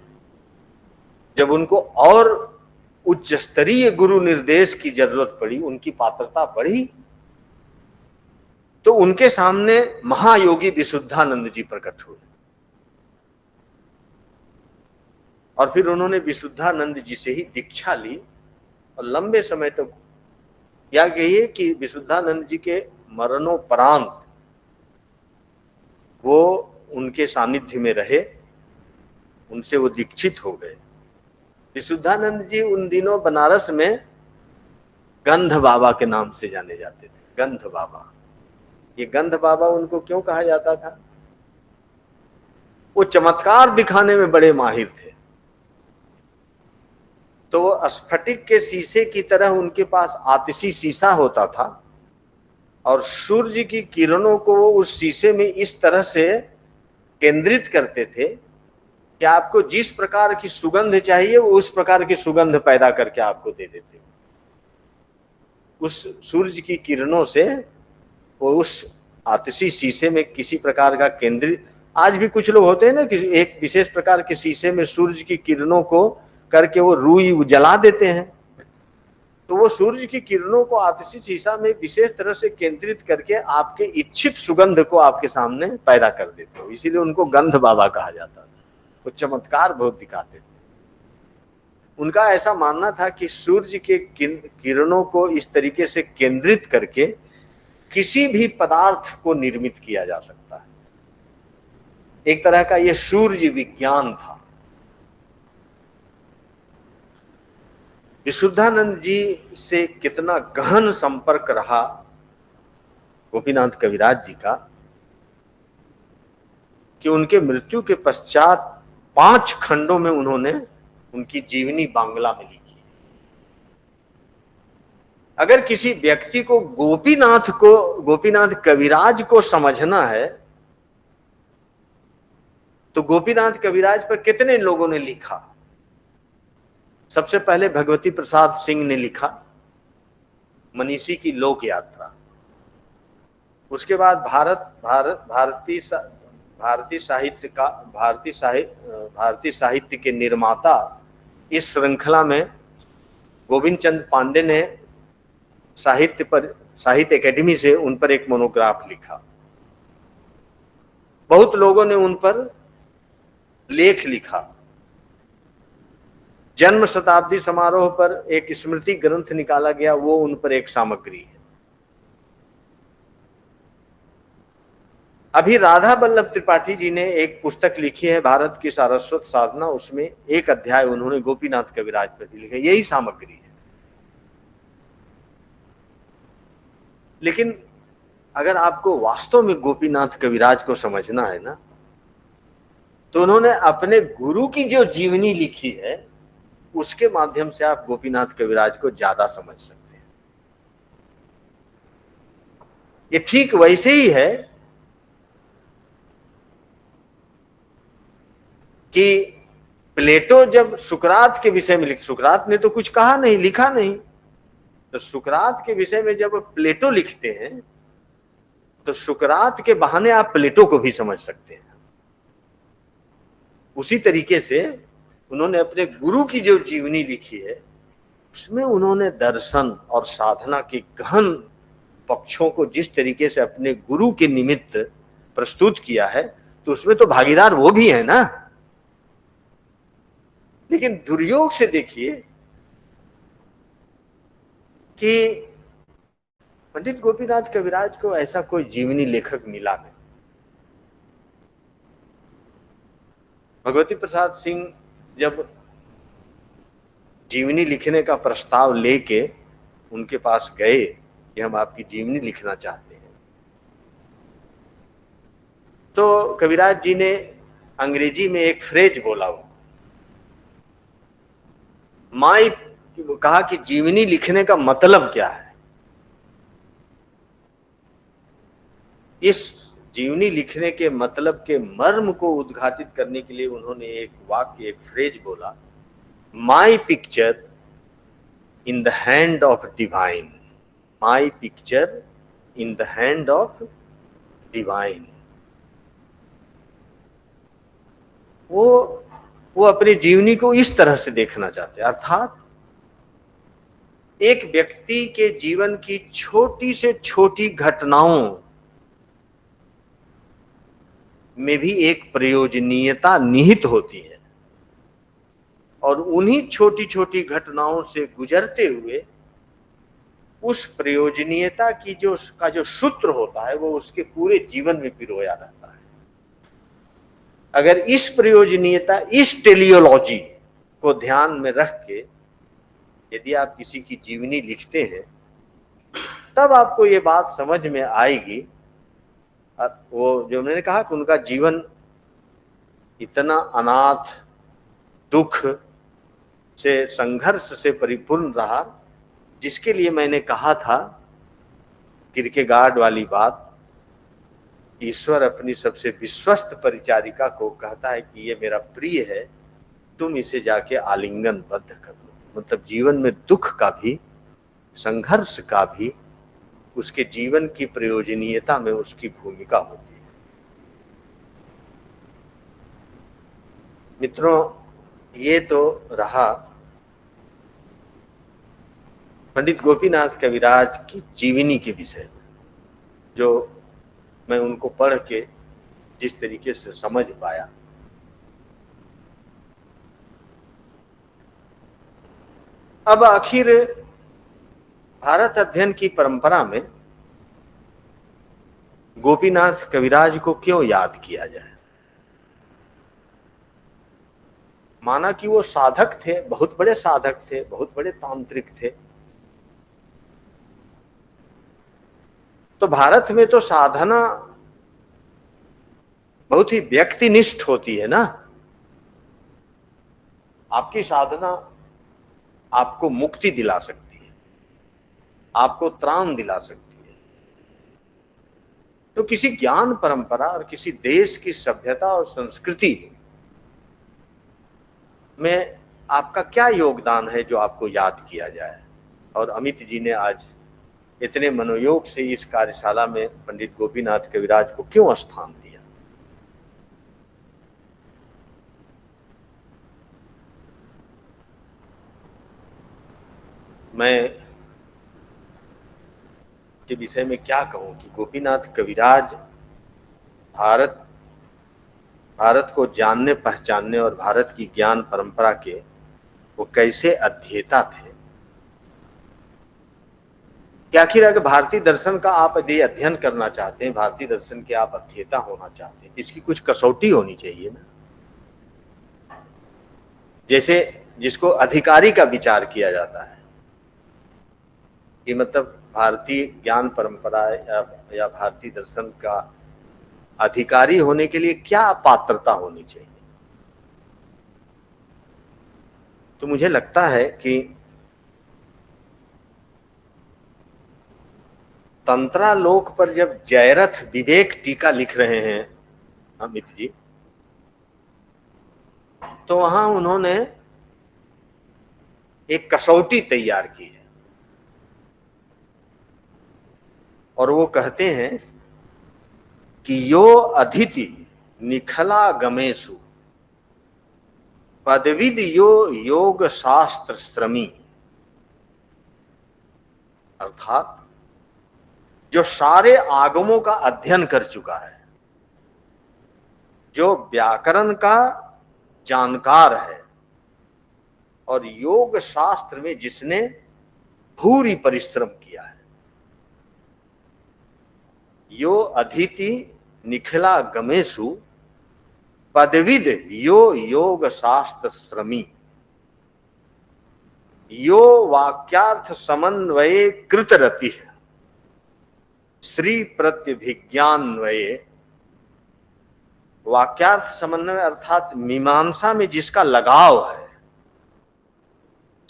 जब उनको और उच्च स्तरीय गुरु निर्देश की जरूरत पड़ी, उनकी पात्रता बढ़ी, तो उनके सामने महायोगी विशुद्धानंद जी प्रकट हुए और फिर उन्होंने विशुद्धानंद जी से ही दीक्षा ली और लंबे समय तक या कहिए कि विशुद्धानंद जी के मरणोपरांत वो उनके सानिध्य में रहे, उनसे वो दीक्षित हो गए। विशुद्धानंद जी उन दिनों बनारस में गंध बाबा के नाम से जाने जाते थे। गंध बाबा, ये गंध बाबा उनको क्यों कहा जाता था? वो चमत्कार दिखाने में बड़े माहिर थे। तो वो स्फटिक के शीशे की तरह उनके पास आतिशी शीशा होता था और सूर्य की किरणों को वो उस शीशे में इस तरह से केंद्रित करते थे कि आपको जिस प्रकार की सुगंध चाहिए वो उस प्रकार की सुगंध पैदा करके आपको दे देते। उस सूर्य की किरणों से वो उस आतिशी शीशे में किसी प्रकार का केंद्रित, आज भी कुछ लोग होते हैं ना कि एक विशेष प्रकार के शीशे में सूर्य की किरणों को करके वो रुई जला देते हैं, तो वो सूर्य की किरणों को आतिशी शीशा में विशेष तरह से केंद्रित करके आपके इच्छित सुगंध को आपके सामने पैदा कर देते हो। इसीलिए उनको गंध बाबा कहा जाता था। वो चमत्कार बहुत दिखाते थे। उनका ऐसा मानना था कि सूर्य के किरणों को इस तरीके से केंद्रित करके किसी भी पदार्थ को निर्मित किया जा सकता है। एक तरह का ये सूर्य विज्ञान था। विशुद्धानंद जी से कितना गहन संपर्क रहा गोपीनाथ कविराज जी का कि उनके मृत्यु के पश्चात 5 खंडों में उन्होंने उनकी जीवनी बांग्ला में लिखी। अगर किसी व्यक्ति को गोपीनाथ कविराज को समझना है तो गोपीनाथ कविराज पर कितने लोगों ने लिखा? सबसे पहले भगवती प्रसाद सिंह ने लिखा मनीषी की लोक यात्रा। उसके बाद भारतीय साहित्य के निर्माता इस श्रृंखला में गोविंद चंद पांडे ने साहित्य एकेडमी से उन पर एक मोनोग्राफ लिखा। बहुत लोगों ने उन पर लेख लिखा। जन्म शताब्दी समारोह पर एक स्मृति ग्रंथ निकाला गया, वो उन पर एक सामग्री है। अभी राधा वल्लभ त्रिपाठी जी ने एक पुस्तक लिखी है, भारत की सारस्वत साधना, उसमें एक अध्याय उन्होंने गोपीनाथ कविराज पर लिखा, यही सामग्री है। लेकिन अगर आपको वास्तव में गोपीनाथ कविराज को समझना है ना, तो उन्होंने अपने गुरु की जो जीवनी लिखी है उसके माध्यम से आप गोपीनाथ कविराज को ज्यादा समझ सकते हैं। ये ठीक वैसे ही है कि प्लेटो जब सुकरात के विषय में सुकरात ने तो कुछ कहा नहीं, लिखा नहीं, तो सुकरात के विषय में जब प्लेटो लिखते हैं तो सुकरात के बहाने आप प्लेटो को भी समझ सकते हैं। उसी तरीके से उन्होंने अपने गुरु की जो जीवनी लिखी है उसमें उन्होंने दर्शन और साधना के गहन पक्षों को जिस तरीके से अपने गुरु के निमित्त प्रस्तुत किया है, तो उसमें तो भागीदार वो भी है ना। लेकिन दुर्योग से देखिए कि पंडित गोपीनाथ कविराज को ऐसा कोई जीवनी लेखक मिला नहीं। भगवती प्रसाद सिंह जब जीवनी लिखने का प्रस्ताव लेके उनके पास गए कि हम आपकी जीवनी लिखना चाहते हैं, तो कविराज जी ने अंग्रेजी में एक फ्रेज बोला, वो कहा कि जीवनी लिखने का मतलब क्या है। इस जीवनी लिखने के मतलब के मर्म को उद्घाटित करने के लिए उन्होंने एक वाक्य, एक फ्रेज बोला, my picture in the hand of divine, my picture in the hand of divine. वो अपनी जीवनी को इस तरह से देखना चाहते हैं, अर्थात एक व्यक्ति के जीवन की छोटी से छोटी घटनाओं में भी एक प्रयोजनीयता निहित होती है, और उन्हीं छोटी छोटी घटनाओं से गुजरते हुए उस प्रयोजनीयता की जो सूत्र होता है वो उसके पूरे जीवन में पिरोया रहता है। अगर इस प्रयोजनीयता, इस टेलियोलॉजी को ध्यान में रख के यदि आप किसी की जीवनी लिखते हैं, तब आपको ये बात समझ में आएगी। वो जो मैंने कहा कि उनका जीवन इतना अनाथ, दुख से, संघर्ष से परिपूर्ण रहा, जिसके लिए मैंने कहा था किरकेगार्ड वाली बात, ईश्वर अपनी सबसे विश्वस्त परिचारिका को कहता है कि ये मेरा प्रिय है, तुम इसे जाके आलिंगनबद्ध कर लो। मतलब जीवन में दुख का भी, संघर्ष का भी उसके जीवन की प्रयोजनीयता में उसकी भूमिका होती है। मित्रों, ये तो रहा पंडित गोपीनाथ कविराज की जीवनी के विषय में, जो मैं उनको पढ़ के जिस तरीके से समझ पाया। अब आखिर भारत अध्ययन की परंपरा में गोपीनाथ कविराज को क्यों याद किया जाए? माना कि वो साधक थे, बहुत बड़े साधक थे, बहुत बड़े तांत्रिक थे। तो भारत में तो साधना बहुत ही व्यक्तिनिष्ठ होती है ना। आपकी साधना आपको मुक्ति दिला सकती है, आपको त्राण दिला सकती है। तो किसी ज्ञान परंपरा और किसी देश की सभ्यता और संस्कृति में आपका क्या योगदान है जो आपको याद किया जाए? और अमित जी ने आज इतने मनोयोग से इस कार्यशाला में पंडित गोपीनाथ कविराज को क्यों स्थान दिया? मैं के विषय में क्या कहूं कि गोपीनाथ कविराज भारत को जानने पहचानने और भारत की ज्ञान परंपरा के वो कैसे अध्येता थे। कि आखिर अगर भारतीय दर्शन का आप यदि अध्ययन करना चाहते हैं, भारतीय दर्शन के आप अध्येता होना चाहते हैं, इसकी कुछ कसौटी होनी चाहिए ना। जैसे जिसको अधिकारी का विचार किया जाता है कि मतलब भारतीय ज्ञान परंपरा या भारतीय दर्शन का अधिकारी होने के लिए क्या पात्रता होनी चाहिए। तो मुझे लगता है कि तंत्रालोक पर जब जयरथ विवेक टीका लिख रहे हैं अमित जी, तो वहां उन्होंने एक कसौटी तैयार की है और वो कहते हैं कि यो अदिति निखला गमेशु पदविद यो योग शास्त्र श्रमी, अर्थात जो सारे आगमों का अध्ययन कर चुका है, जो व्याकरण का जानकार है और योग शास्त्र में जिसने भूरी परिश्रम किया है, यो अदिति निखिला गमेशु पदविद यो योग शास्त्र श्रमी, यो वाक्यार्थ समन्वये कृतरति श्री प्रत्यभिज्ञान्वये। वाक्यार्थ समन्वय अर्थात मीमांसा में जिसका लगाव है,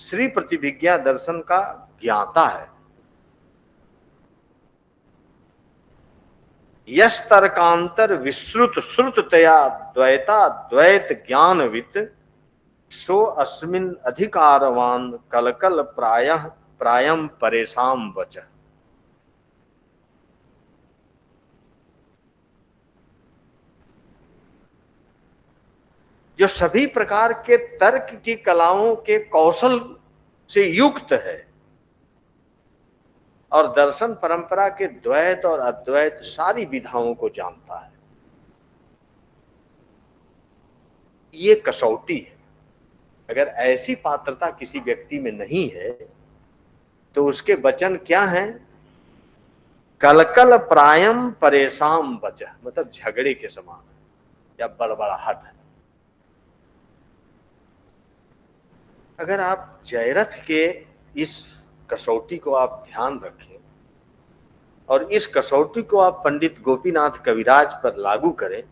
श्री प्रतिभिज्ञा दर्शन का ज्ञाता है। यश तर्कांतर विश्रुत श्रुततया द्वैता द्वैत ज्ञानवित सो अस्मिन् अधिकारवान कलकल प्रायम परेशान वच। जो सभी प्रकार के तर्क की कलाओं के कौशल से युक्त है और दर्शन परंपरा के द्वैत और अद्वैत सारी विधाओं को जानता है, ये कसौटी है। अगर ऐसी पात्रता किसी व्यक्ति में नहीं है तो उसके वचन क्या हैं? कलकल प्रायम परेशान वच, मतलब झगड़े के समान या बड़बड़ाहट है। अगर आप जयरथ के इस कसौटी को आप ध्यान रखें और इस कसौटी को आप पंडित गोपीनाथ कविराज पर लागू करें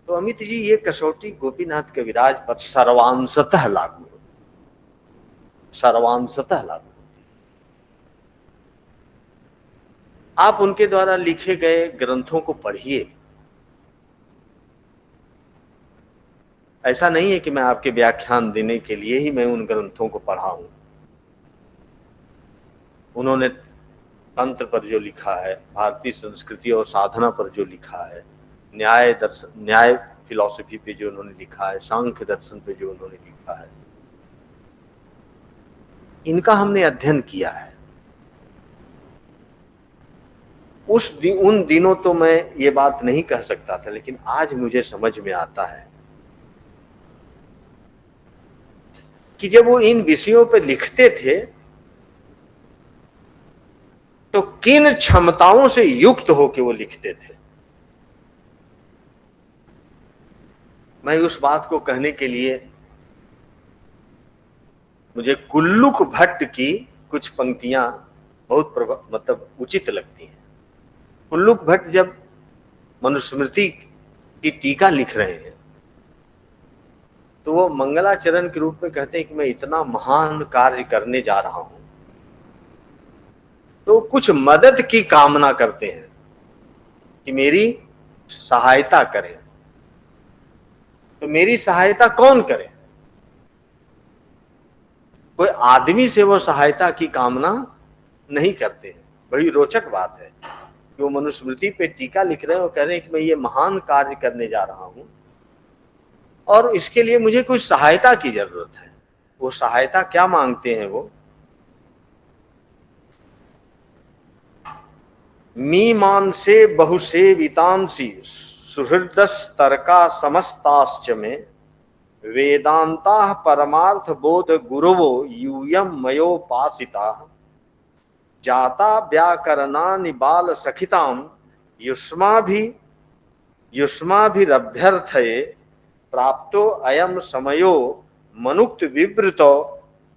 तो अमित जी ये कसौटी गोपीनाथ कविराज पर सर्वांशतः लागू होती, सर्वांशतः लागू होती। आप उनके द्वारा लिखे गए ग्रंथों को पढ़िए। ऐसा नहीं है कि मैं आपके व्याख्यान देने के लिए ही मैं उन ग्रंथों को पढ़ा हूं। उन्होंने तंत्र पर जो लिखा है, भारतीय संस्कृति और साधना पर जो लिखा है, न्याय दर्शन, न्याय फिलॉसफी पे जो उन्होंने लिखा है, सांख्य दर्शन पे जो उन्होंने लिखा है, इनका हमने अध्ययन किया है। उन दिनों तो मैं ये बात नहीं कह सकता था, लेकिन आज मुझे समझ में आता है कि जब वो इन विषयों पे लिखते थे तो किन क्षमताओं से युक्त होकर वो लिखते थे। मैं उस बात को कहने के लिए मुझे कुल्लुक भट्ट की कुछ पंक्तियां बहुत मतलब उचित लगती हैं। कुल्लुक भट्ट जब मनुस्मृति की टीका लिख रहे हैं तो वो मंगलाचरण के रूप में कहते हैं कि मैं इतना महान कार्य करने जा रहा हूं, तो कुछ मदद की कामना करते हैं कि मेरी सहायता करें। तो मेरी सहायता कौन करे? कोई आदमी से वो सहायता की कामना नहीं करते हैं। बड़ी रोचक बात है कि वो मनुस्मृति पे टीका लिख रहे हैं और कह रहे हैं कि मैं ये महान कार्य करने जा रहा हूं और इसके लिए मुझे कुछ सहायता की जरूरत है। वो सहायता क्या मांगते हैं? वो मीमांसे बहुसेवितांसी सुहृदस्तर्का समस्ताश्च में वेदांता परमार्थ बोध गुरवो यूयम मयोपासिता जाता व्याकरणानि बाल सखिताम युष्माभिरभ्यर्थये प्राप्तो अयम समयो मनुक्त विवृतो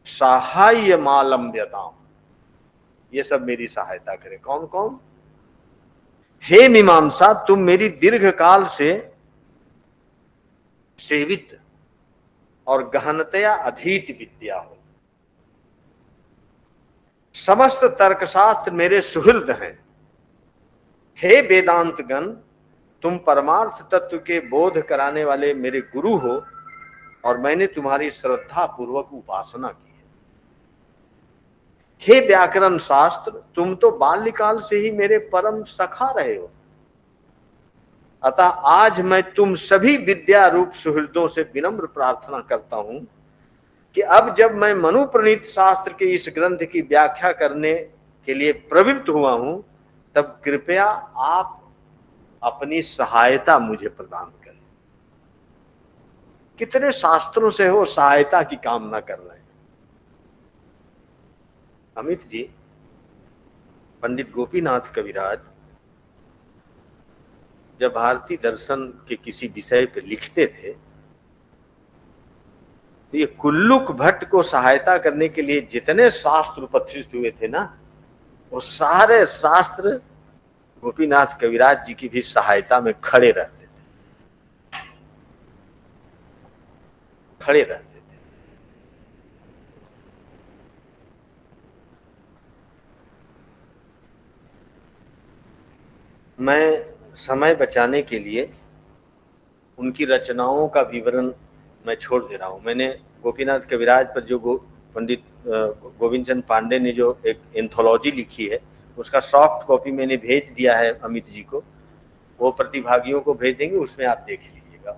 साहाय्य मालम्ब्यताम। ये सब मेरी सहायता करे। कौन कौन? हे मीमांसा, तुम मेरी दीर्घ काल से सेवित और गहनतया अधीत विद्या हो। समस्त तर्कशास्त्र मेरे सुहृद हैं। हे वेदांत गण, तुम परमार्थ तत्व के बोध कराने वाले मेरे गुरु हो और मैंने तुम्हारी श्रद्धा पूर्वक उपासना की है। हे व्याकरण शास्त्र, तुम तो बाल्यकाल से ही मेरे परम सखा रहे हो। अतः आज मैं तुम सभी विद्या रूप सुहृदों से विनम्र प्रार्थना करता हूं कि अब जब मैं मनु प्रणीत शास्त्र के इस ग्रंथ की व्याख्या करने के लिए प्रवृत्त हुआ हूं, तब कृपया आप अपनी सहायता मुझे प्रदान करें। कितने शास्त्रों से वो सहायता की कामना कर रहे हैं। अमित जी, पंडित गोपीनाथ कविराज जब भारतीय दर्शन के किसी विषय पर लिखते थे तो ये कुल्लुक भट्ट को सहायता करने के लिए जितने शास्त्र उपस्थित हुए थे ना, वो सारे शास्त्र गोपीनाथ कविराज जी की भी सहायता में खड़े रहते थे, खड़े रहते थे। मैं समय बचाने के लिए उनकी रचनाओं का विवरण मैं छोड़ दे रहा हूं। मैंने गोपीनाथ कविराज पर जो पंडित गोविंद चंद पांडे ने जो एक एंथोलॉजी लिखी है, उसका सॉफ्ट कॉपी मैंने भेज दिया है अमित जी को। वो प्रतिभागियों को भेज देंगे, उसमें आप देख लीजिएगा।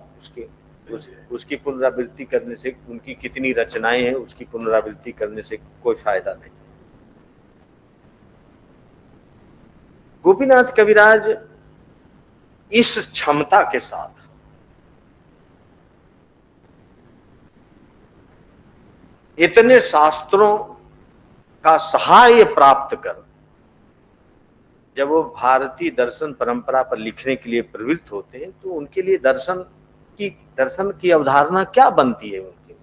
उसकी पुनरावृत्ति करने से, उनकी कितनी रचनाएं हैं उसकी पुनरावृत्ति करने से कोई फायदा नहीं। गोपीनाथ कविराज इस क्षमता के साथ इतने शास्त्रों का सहाय प्राप्त कर जब वो भारतीय दर्शन परंपरा पर लिखने के लिए प्रवृत्त होते हैं, तो उनके लिए दर्शन की अवधारणा क्या बनती है उनके।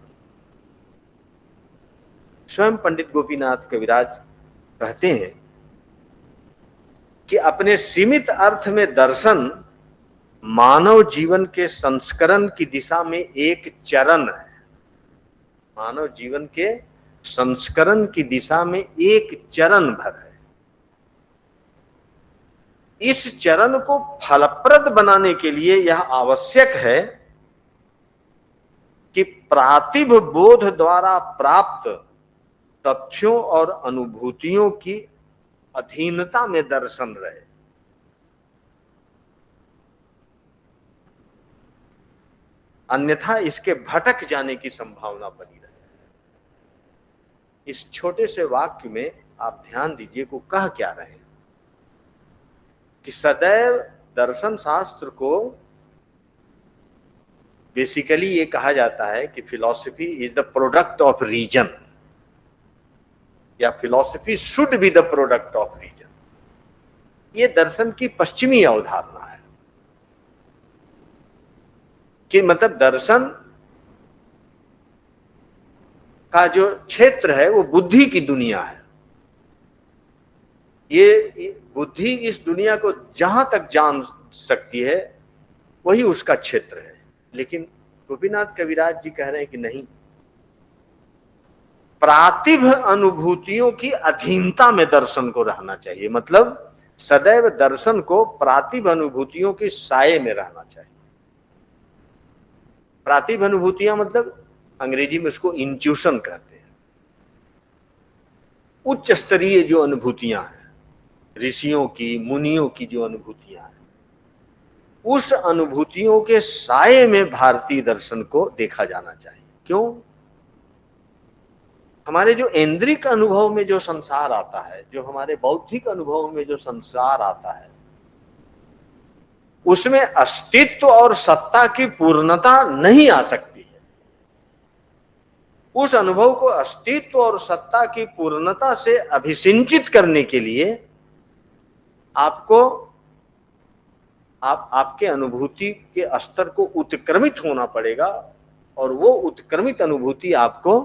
स्वयं पंडित गोपीनाथ कविराज कहते हैं कि अपने सीमित अर्थ में दर्शन मानव जीवन के संस्करण की दिशा में एक चरण है। मानव जीवन के संस्करण की दिशा में एक चरण भर है। इस चरण को फलप्रद बनाने के लिए यह आवश्यक है कि प्रातिभ बोध द्वारा प्राप्त तथ्यों और अनुभूतियों की अधीनता में दर्शन रहे। अन्यथा इसके भटक जाने की संभावना बनी रहे। इस छोटे से वाक्य में आप ध्यान दीजिए को कह क्या रहे हैं कि सदैव दर्शन शास्त्र को बेसिकली ये कहा जाता है कि philosophy is the product of reason, या philosophy should be the product of reason. ये दर्शन की पश्चिमी अवधारणा है कि मतलब दर्शन का जो क्षेत्र है वो बुद्धि की दुनिया है। ये बुद्धि इस दुनिया को जहां तक जान सकती है वही उसका क्षेत्र है। लेकिन गोपीनाथ कविराज जी कह रहे हैं कि नहीं, प्रातिभ अनुभूतियों की अधीनता में दर्शन को रहना चाहिए। मतलब सदैव दर्शन को प्रातिभ अनुभूतियों के साये में रहना चाहिए। प्रातिभ अनुभूतियां मतलब अंग्रेजी में उसको इंट्यूशन कहते हैं। उच्च स्तरीय जो अनुभूतियां हैं, ऋषियों की, मुनियों की जो अनुभूतियां हैं, उस अनुभूतियों के साये में भारतीय दर्शन को देखा जाना चाहिए। क्यों? हमारे जो ऐन्द्रिक अनुभव में जो संसार आता है, जो हमारे बौद्धिक अनुभव में जो संसार आता है, उसमें अस्तित्व और सत्ता की पूर्णता नहीं आ सकती है। उस अनुभव को अस्तित्व और सत्ता की पूर्णता से अभिसिंचित करने के लिए आपको आपके अनुभूति के स्तर को उत्क्रमित होना पड़ेगा, और वो उत्क्रमित अनुभूति आपको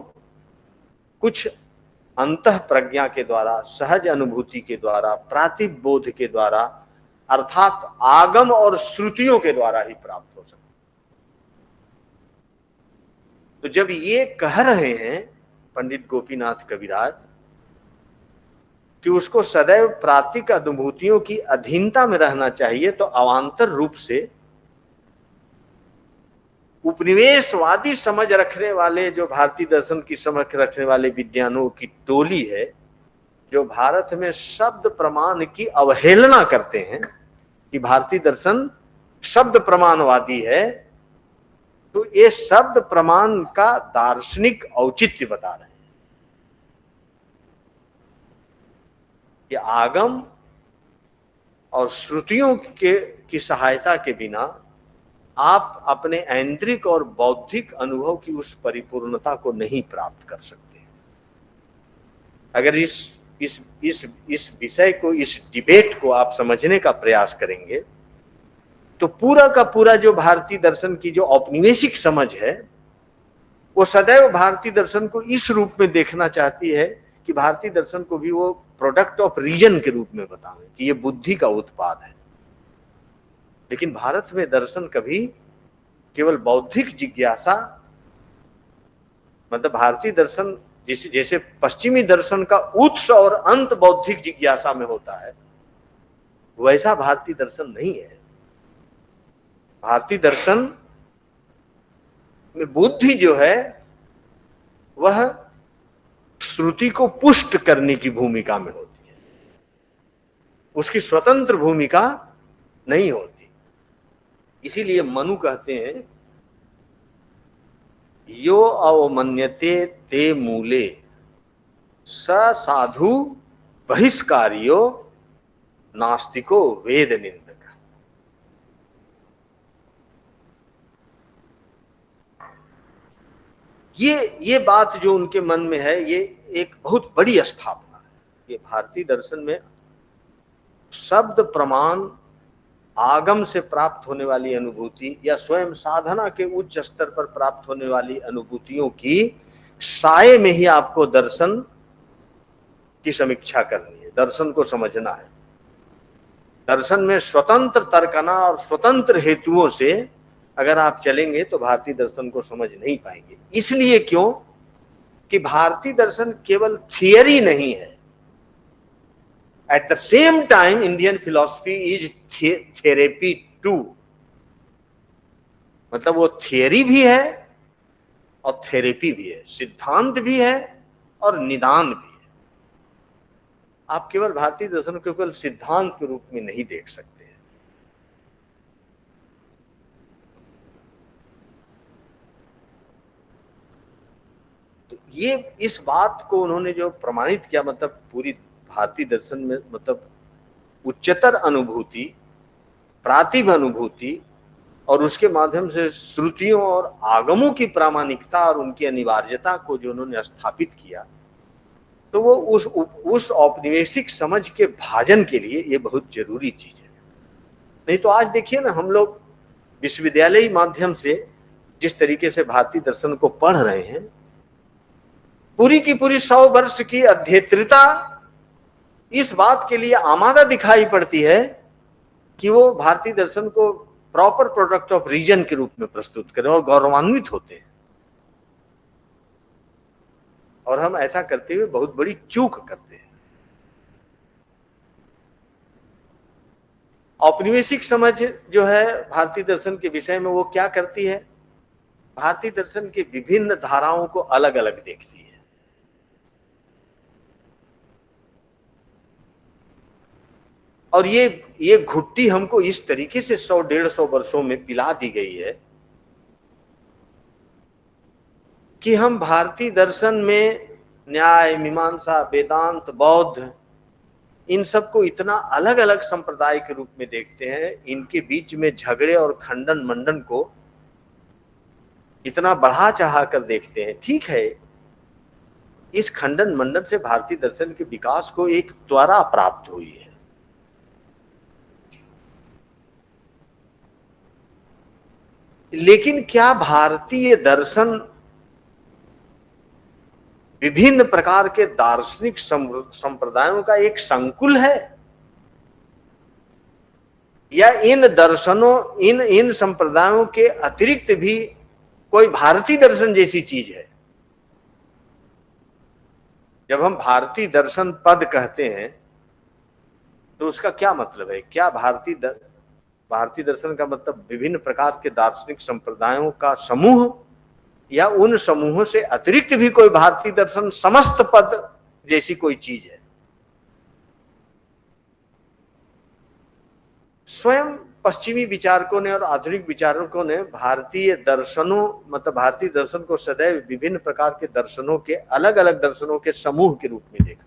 कुछ अंतः प्रज्ञा के द्वारा, सहज अनुभूति के द्वारा, प्रातिभ बोध के द्वारा, अर्थात आगम और श्रुतियों के द्वारा ही प्राप्त हो सकती है। तो जब ये कह रहे हैं पंडित गोपीनाथ कविराज कि उसको सदैव प्रातिक अनुभूतियों की अधीनता में रहना चाहिए, तो अवान्तर रूप से उपनिवेशवादी समझ रखने वाले, जो भारतीय दर्शन की समझ रखने वाले विद्वानों की टोली है, जो भारत में शब्द प्रमाण की अवहेलना करते हैं कि भारतीय दर्शन शब्द प्रमाणवादी है, तो ये शब्द प्रमाण का दार्शनिक औचित्य बता रहे हैं कि आगम और श्रुतियों की सहायता के बिना आप अपने ऐन्द्रिक और बौद्धिक अनुभव की उस परिपूर्णता को नहीं प्राप्त कर सकते। अगर इस विषय को, इस डिबेट को आप समझने का प्रयास करेंगे, तो पूरा का पूरा जो भारतीय दर्शन की जो औपनिवेशिक समझ है, वो सदैव भारतीय दर्शन को इस रूप में देखना चाहती है कि भारतीय दर्शन को भी वो प्रोडक्ट ऑफ रीजन के रूप में बताएं कि ये बुद्धि का उत्पाद है। लेकिन भारत में दर्शन कभी केवल बौद्धिक जिज्ञासा, मतलब भारतीय दर्शन जैसे पश्चिमी दर्शन का उत्स और अंत बौद्धिक जिज्ञासा में होता है, वैसा भारतीय दर्शन नहीं है। भारतीय दर्शन में बुद्धि जो है वह श्रुति को पुष्ट करने की भूमिका में होती है, उसकी स्वतंत्र भूमिका नहीं होती। इसीलिए मनु कहते हैं, यो अवमन्यते ते मूले स साधु बहिष्कार्यो नास्तिको वेद निंदक। ये बात जो उनके मन में है, ये एक बहुत बड़ी स्थापना है। ये भारतीय दर्शन में शब्द प्रमाण, आगम से प्राप्त होने वाली अनुभूति या स्वयं साधना के उच्च स्तर पर प्राप्त होने वाली अनुभूतियों की साये में ही आपको दर्शन की समीक्षा करनी है, दर्शन को समझना है। दर्शन में स्वतंत्र तर्कना और स्वतंत्र हेतुओं से अगर आप चलेंगे तो भारतीय दर्शन को समझ नहीं पाएंगे। इसलिए क्यों कि भारतीय दर्शन केवल थियरी नहीं है, at the same time Indian philosophy is therapy too. मतलब वो थियरी भी है और थेरेपी भी है, सिद्धांत भी है और निदान भी है। आप केवल भारतीय दर्शन को केवल सिद्धांत के रूप में नहीं देख सकते। तो ये इस बात को उन्होंने जो प्रमाणित किया, मतलब पूरी भारतीय दर्शन में, मतलब उच्चतर अनुभूति, प्रातिभ अनुभूति और उसके माध्यम से श्रुतियों और आगमों की प्रामाणिकता और उनकी अनिवार्यता को जो उन्होंने स्थापित किया, तो वो उस औपनिवेशिक समझ के भाजन के लिए ये बहुत जरूरी चीज है। नहीं तो आज देखिए ना, हम लोग विश्वविद्यालय माध्यम से जिस तरीके से भारतीय दर्शन को पढ़ रहे हैं, पूरी की पूरी 100 वर्ष की अध्येत्रिता इस बात के लिए आमादा दिखाई पड़ती है कि वो भारतीय दर्शन को प्रॉपर प्रोडक्ट ऑफ रीजन के रूप में प्रस्तुत करें और गौरवान्वित होते हैं। और हम ऐसा करते हुए बहुत बड़ी चूक करते हैं। औपनिवेशिक समझ जो है भारतीय दर्शन के विषय में, वो क्या करती है, भारतीय दर्शन की विभिन्न धाराओं को अलग अलग देखती है। और ये घुट्टी हमको इस तरीके से 100-150 वर्षों में पिला दी गई है कि हम भारतीय दर्शन में न्याय, मीमांसा, वेदांत, बौद्ध, इन सबको इतना अलग अलग संप्रदाय के रूप में देखते हैं, इनके बीच में झगड़े और खंडन मंडन को इतना बढ़ा चढ़ा कर देखते हैं। ठीक है, इस खंडन मंडन से भारतीय दर्शन के विकास को एक त्वरा प्राप्त हुई है। लेकिन क्या भारतीय दर्शन विभिन्न प्रकार के दार्शनिक संप्रदायों का एक संकुल है, या इन दर्शनों इन संप्रदायों के अतिरिक्त भी कोई भारतीय दर्शन जैसी चीज है? जब हम भारतीय दर्शन पद कहते हैं तो उसका क्या मतलब है? क्या भारतीय दर्शन का मतलब विभिन्न प्रकार के दार्शनिक संप्रदायों का समूह, या उन समूहों से अतिरिक्त भी कोई भारतीय दर्शन समस्त पद जैसी कोई चीज है? स्वयं पश्चिमी विचारकों ने और आधुनिक विचारकों ने भारतीय दर्शन को सदैव विभिन्न प्रकार के दर्शनों के अलग अलग दर्शनों के समूह के रूप में देखा,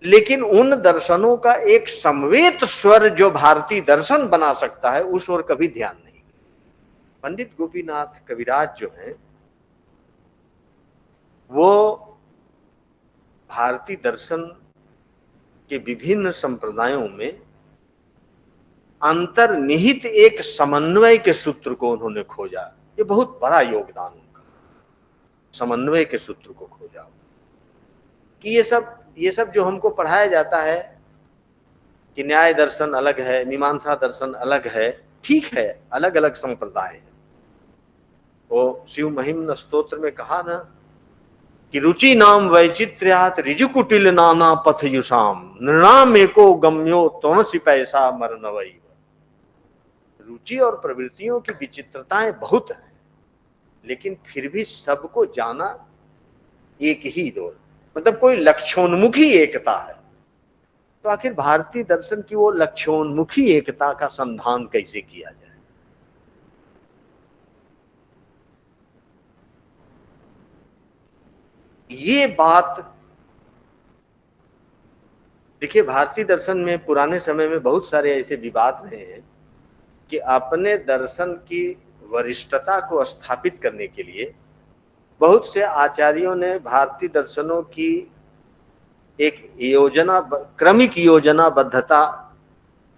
लेकिन उन दर्शनों का एक समवेत स्वर जो भारतीय दर्शन बना सकता है, उस ओर कभी ध्यान नहीं। पंडित गोपीनाथ कविराज जो हैं, वो भारतीय दर्शन के विभिन्न संप्रदायों में अंतर्निहित एक समन्वय के सूत्र को उन्होंने खोजा। ये बहुत बड़ा योगदान उनका, समन्वय के सूत्र को खोजा। कि ये सब जो हमको पढ़ाया जाता है कि न्याय दर्शन अलग है, मीमांसा दर्शन अलग है, ठीक है, अलग अलग संप्रदाय है। वो शिव महिम्न स्तोत्र में कहा ना कि रुचि नाम वैचित्र्यात ऋजुकुटिल नाना पथयुषाम नृणाम एको गम्यो त्वमसि पैसा मरनवई। रुचि और प्रवृत्तियों की विचित्रताएं बहुत हैं, लेकिन फिर भी सबको जाना एक ही रोल, मतलब कोई लक्ष्योन्मुखी एकता है। तो आखिर भारतीय दर्शन की वो लक्ष्योन्मुखी एकता का संधान कैसे किया जाए? ये बात देखिए, भारतीय दर्शन में पुराने समय में बहुत सारे ऐसे विवाद रहे हैं कि अपने दर्शन की वरिष्ठता को स्थापित करने के लिए बहुत से आचार्यों ने भारतीय दर्शनों की एक क्रमिक योजनाबद्धता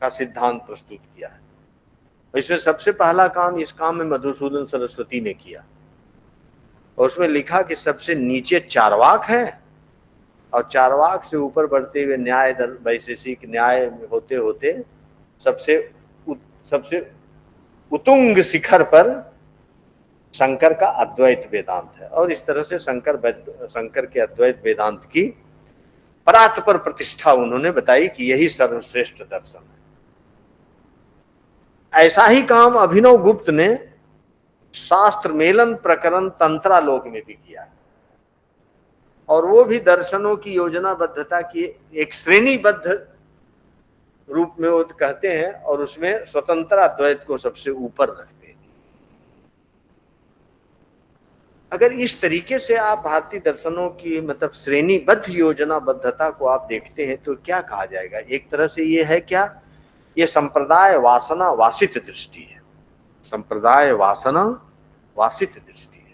का सिद्धांत प्रस्तुत किया है। इसमें सबसे पहला काम इस काम में मधुसूदन सरस्वती ने किया, और उसमें लिखा कि सबसे नीचे चारवाक है, और चारवाक से ऊपर बढ़ते हुए न्याय वैशेषिक न्याय होते होते सबसे उत्तुंग शिखर पर शंकर का अद्वैत वेदांत है। और इस तरह से शंकर के अद्वैत वेदांत की परात पर प्रतिष्ठा उन्होंने बताई कि यही सर्वश्रेष्ठ दर्शन है। ऐसा ही काम अभिनव गुप्त ने शास्त्र मेलन प्रकरण तंत्रालोक में भी किया है, और वो भी दर्शनों की योजनाबद्धता की एक श्रेणीबद्ध रूप में वो कहते हैं, और उसमें स्वतंत्र अद्वैत को सबसे ऊपर रखते हैं। अगर इस तरीके से आप भारतीय दर्शनों की मतलब श्रेणीबद्ध योजनाबद्धता को आप देखते हैं तो क्या कहा जाएगा? एक तरह से ये है क्या, ये संप्रदाय वासना वासित दृष्टि है, संप्रदाय वासना वासित दृष्टि है।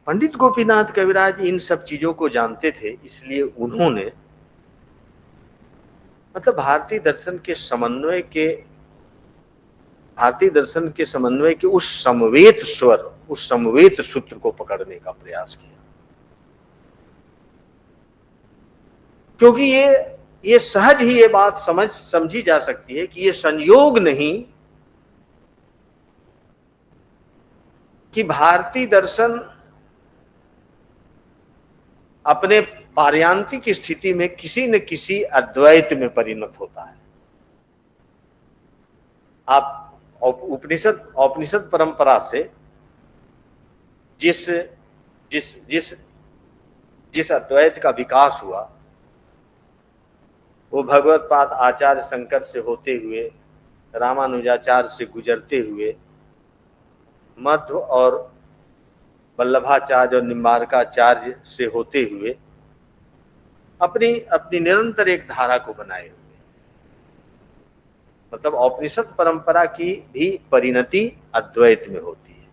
पंडित गोपीनाथ कविराज इन सब चीजों को जानते थे, इसलिए उन्होंने मतलब भारतीय दर्शन के समन्वय के उस समवेत स्वर, उस समवेत सूत्र को पकड़ने का प्रयास किया। क्योंकि ये सहज ही ये बात समझी जा सकती है कि ये संयोग नहीं कि भारतीय दर्शन अपने पारयांतिक स्थिति में किसी न किसी अद्वैत में परिणत होता है। आप उपनिषद परंपरा से जिस अद्वैत का विकास हुआ, वो भगवत्पाद आचार्य शंकर से होते हुए, रामानुजाचार्य से गुजरते हुए, मध्व और वल्लभाचार्य और निम्बारकाचार्य से होते हुए अपनी अपनी निरंतर एक धारा को बनाए हुए, मतलब औपनिषद परंपरा की भी परिणति अद्वैत में होती है।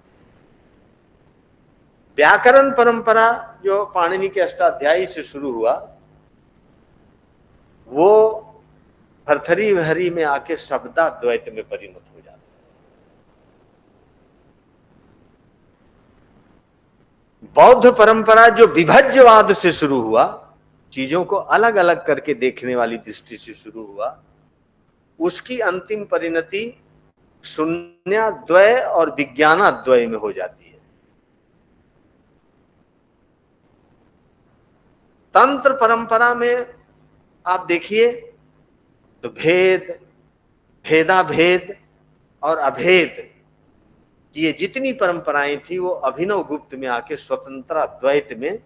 व्याकरण परंपरा जो पाणिनि के अष्टाध्यायी से शुरू हुआ, वो भरथरी बहरी में आके शब्दाद्वैत में परिणत हो जाता है। बौद्ध परंपरा जो विभज्यवाद से शुरू हुआ, चीजों को अलग अलग करके देखने वाली दृष्टि से शुरू हुआ, उसकी अंतिम परिणति शून्याद्वय और विज्ञानाद्वय में हो जाती है। तंत्र परंपरा में आप देखिए तो भेद, भेदाभेद और अभेद की ये जितनी परंपराएं थी वो अभिनव गुप्त में आके स्वतंत्र अद्वैत में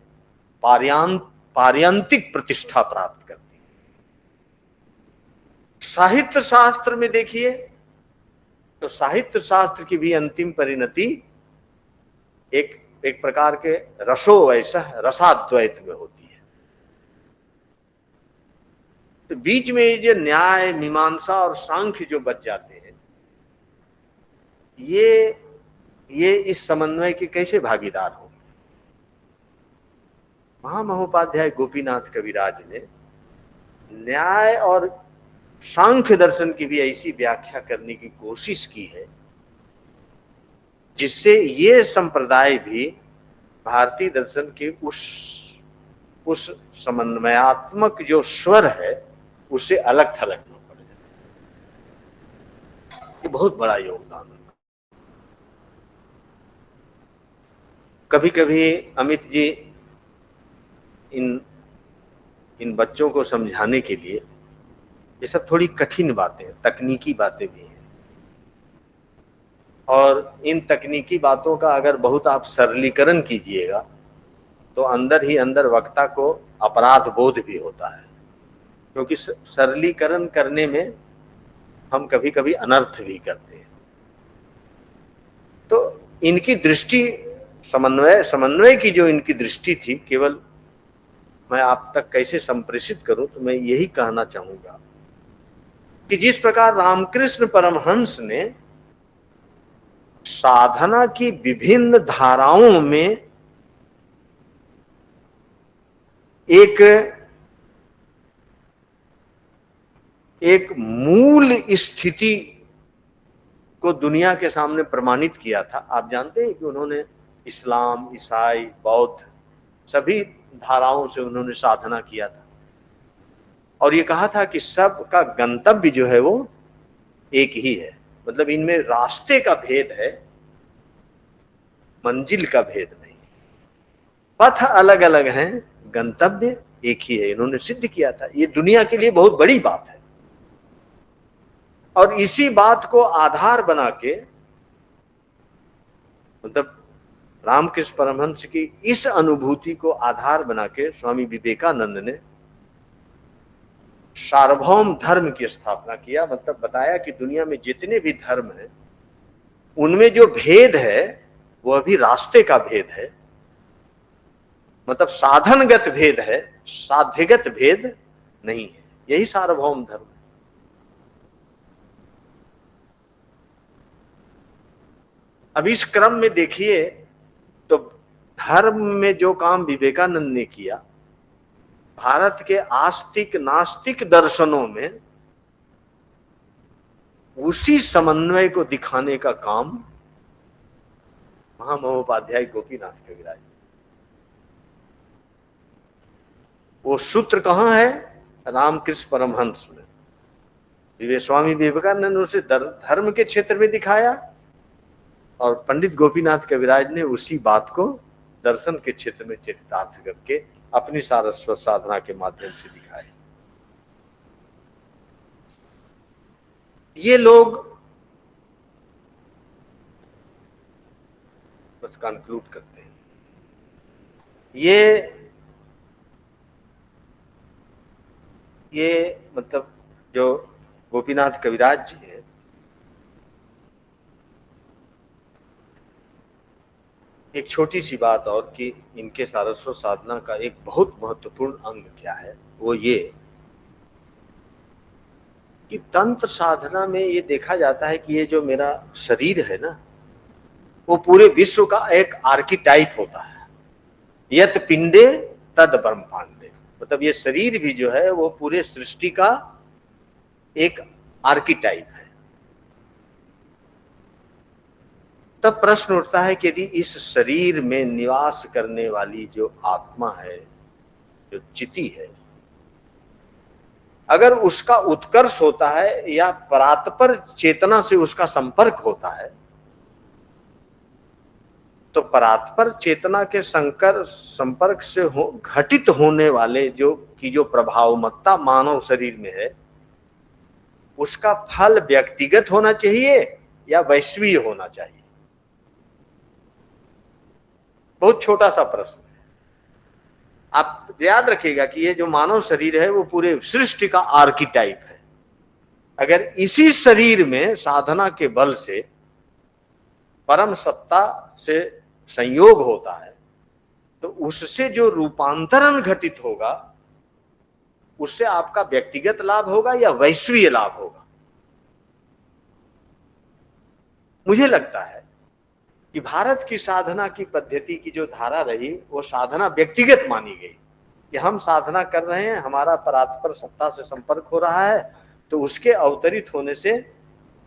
पारयांतिक प्रतिष्ठा प्राप्त करती है। साहित्य शास्त्र में देखिए तो साहित्य शास्त्र की भी अंतिम परिणति एक प्रकार के रसो वैसा रसाद्वैत में होती है। तो बीच में ये न्याय, मीमांसा और सांख्य जो बच जाते हैं, ये इस समन्वय के कैसे भागीदार होंगे? महामहोपाध्याय गोपीनाथ कविराज ने न्याय और सांख्य दर्शन की भी ऐसी व्याख्या करने की कोशिश की है जिससे ये संप्रदाय भी भारतीय दर्शन के उस समन्वयात्मक जो स्वर है उससे अलग थलग न पड़ जाए। ये बहुत बड़ा योगदान है। कभी कभी अमित जी इन बच्चों को समझाने के लिए ये सब थोड़ी कठिन बातें हैं, तकनीकी बातें भी हैं, और इन तकनीकी बातों का अगर बहुत आप सरलीकरण कीजिएगा तो अंदर ही अंदर वक्ता को अपराध बोध भी होता है, क्योंकि सरलीकरण करने में हम कभी कभी अनर्थ भी करते हैं। तो इनकी दृष्टि समन्वय की जो इनकी दृष्टि थी, केवल मैं आप तक कैसे संप्रेषित करूं, तो मैं यही कहना चाहूंगा कि जिस प्रकार रामकृष्ण परमहंस ने साधना की विभिन्न धाराओं में एक मूल स्थिति को दुनिया के सामने प्रमाणित किया था। आप जानते हैं कि उन्होंने इस्लाम, ईसाई, बौद्ध सभी धाराओं से उन्होंने साधना किया था, और ये कहा था कि सबका गंतव्य जो है वो एक ही है, मतलब इनमें रास्ते का भेद है, मंजिल का भेद नहीं। पथ अलग अलग हैं, गंतव्य एक ही है, इन्होंने सिद्ध किया था। ये दुनिया के लिए बहुत बड़ी बात है, और इसी बात को आधार बना के, मतलब रामकृष्ण परमहंस की इस अनुभूति को आधार बना के स्वामी विवेकानंद ने सार्वभौम धर्म की स्थापना किया। मतलब बताया कि दुनिया में जितने भी धर्म हैं उनमें जो भेद है वो अभी रास्ते का भेद है, मतलब साधनगत भेद है, साध्यगत भेद नहीं है। यही सार्वभौम धर्म है। अब इस क्रम में देखिए तो धर्म में जो काम विवेकानंद ने किया, भारत के आस्तिक नास्तिक दर्शनों में उसी समन्वय को दिखाने का काम महामहोपाध्याय गोपीनाथ कविराज। वो सूत्र कहां है? रामकृष्ण परमहंस में। स्वामी विवेकानंद ने उसे धर्म के क्षेत्र में दिखाया, और पंडित गोपीनाथ कविराज ने उसी बात को दर्शन के क्षेत्र में चरितार्थ करके अपनी सारस्वत साधना के माध्यम से दिखाए। ये लोग, बस कंक्लूड करते हैं, ये मतलब जो गोपीनाथ कविराज जी हैं, एक छोटी सी बात और कि इनके सारस्वत साधना का एक बहुत महत्वपूर्ण अंग क्या है, वो ये कि तंत्र साधना में ये देखा जाता है कि ये जो मेरा शरीर है ना, वो पूरे विश्व का एक आर्किटाइप होता है। यत पिंडे तद ब्रह्मांडे, मतलब ये शरीर भी जो है वो पूरे सृष्टि का एक आर्किटाइप है। तब प्रश्न उठता है कि यदि इस शरीर में निवास करने वाली जो आत्मा है, जो चिति है, अगर उसका उत्कर्ष होता है या परात्पर चेतना से उसका संपर्क होता है, तो परात्पर चेतना के संपर्क से घटित होने वाले जो प्रभावमत्ता मानव शरीर में है, उसका फल व्यक्तिगत होना चाहिए या वैश्वीय होना चाहिए? बहुत छोटा सा प्रश्न है। आप याद रखिएगा कि ये जो मानव शरीर है वो पूरे सृष्टि का आर्किटाइप है। अगर इसी शरीर में साधना के बल से परम सत्ता से संयोग होता है, तो उससे जो रूपांतरण घटित होगा, उससे आपका व्यक्तिगत लाभ होगा या वैश्वीय लाभ होगा? मुझे लगता है कि भारत की साधना की पद्धति की जो धारा रही, वो साधना व्यक्तिगत मानी गई कि हम साधना कर रहे हैं, हमारा परात्पर सत्ता से संपर्क हो रहा है, तो उसके अवतरित होने से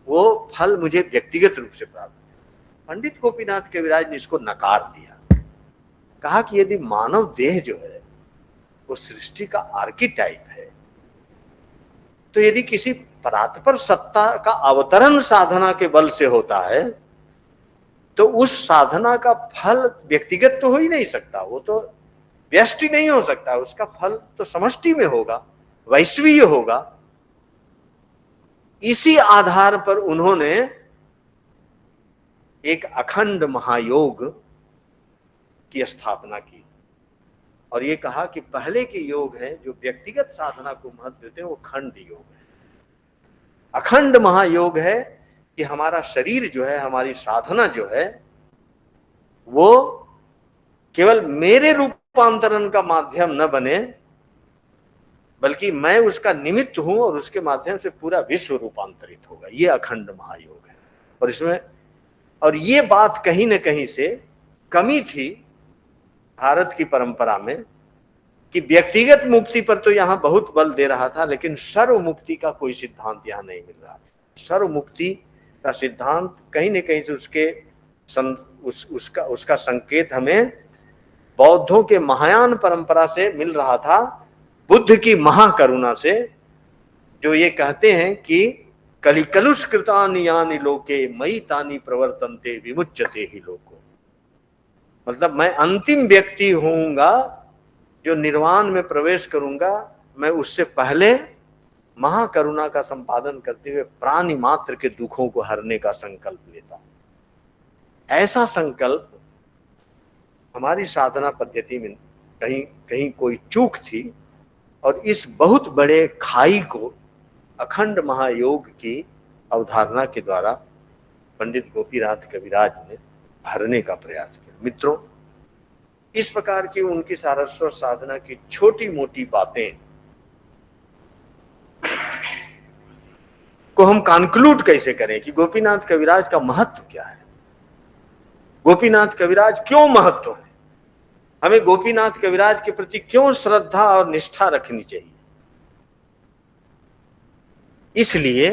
वो फल मुझे व्यक्तिगत रूप से प्राप्त। पंडित गोपीनाथ कविराज ने इसको नकार दिया, कहा कि यदि मानव देह जो है वो सृष्टि का आर्किटाइप है, तो यदि किसी परात्पर सत्ता का अवतरण साधना के बल से होता है, तो उस साधना का फल व्यक्तिगत तो हो ही नहीं सकता, वो तो व्यष्टि नहीं हो सकता, उसका फल तो समष्टि में होगा, वैश्वीय होगा। इसी आधार पर उन्होंने एक अखंड महायोग की स्थापना की और ये कहा कि पहले के योग है जो व्यक्तिगत साधना को महत्व देते हैं, वो खंड योग है। अखंड महायोग है कि हमारा शरीर जो है, हमारी साधना जो है, वो केवल मेरे रूपांतरण का माध्यम न बने, बल्कि मैं उसका निमित्त हूं और उसके माध्यम से पूरा विश्व रूपांतरित होगा। ये अखंड महायोग है। और इसमें और ये बात कहीं न कहीं से कमी थी भारत की परंपरा में कि व्यक्तिगत मुक्ति पर तो यहां बहुत बल दे रहा था, लेकिन सर्व मुक्ति का कोई सिद्धांत यहां नहीं मिल रहा था। सर्व मुक्ति का सिद्धांत कहीं न कहीं से उसका संकेत हमें बौद्धों के महायान परंपरा से मिल रहा था, बुद्ध की महाकरुणा से, जो ये कहते हैं कि कलिकलुष्कृतानि यानि लोके मयि तानि प्रवर्तन्ते विमुच्यते ही लोको। मतलब मैं अंतिम व्यक्ति होऊंगा जो निर्वाण में प्रवेश करूंगा, मैं उससे पहले महाकरुणा का संपादन करते हुए प्राणी मात्र के दुखों को हरने का संकल्प लेता हूं। ऐसा संकल्प हमारी साधना पद्धति में कहीं कहीं कोई चूक थी और इस बहुत बड़े खाई को अखंड महायोग की अवधारणा के द्वारा पंडित गोपीनाथ कविराज ने भरने का प्रयास किया। मित्रों, इस प्रकार की उनकी सारस्वत साधना की छोटी मोटी बातें को हम कंक्लूड कैसे करें कि गोपीनाथ कविराज का महत्व क्या है, गोपीनाथ कविराज क्यों महत्व है, हमें गोपीनाथ कविराज के प्रति क्यों श्रद्धा और निष्ठा रखनी चाहिए? इसलिए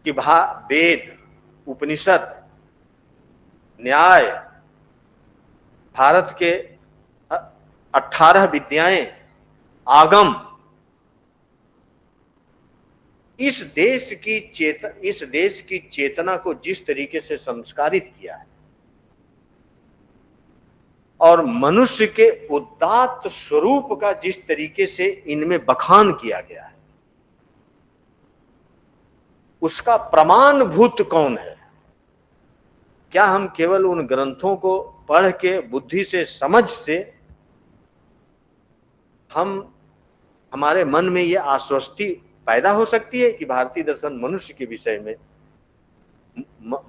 कि वेद, उपनिषद, न्याय, भारत के 18 विद्याएं, आगम, इस देश की चेतना को जिस तरीके से संस्कारित किया है और मनुष्य के उदात्त स्वरूप का जिस तरीके से इनमें बखान किया गया है, उसका प्रमाणभूत कौन है? क्या हम केवल उन ग्रंथों को पढ़ के बुद्धि से, समझ से हमारे मन में यह आश्वस्ति पैदा हो सकती है कि भारतीय दर्शन मनुष्य के विषय में,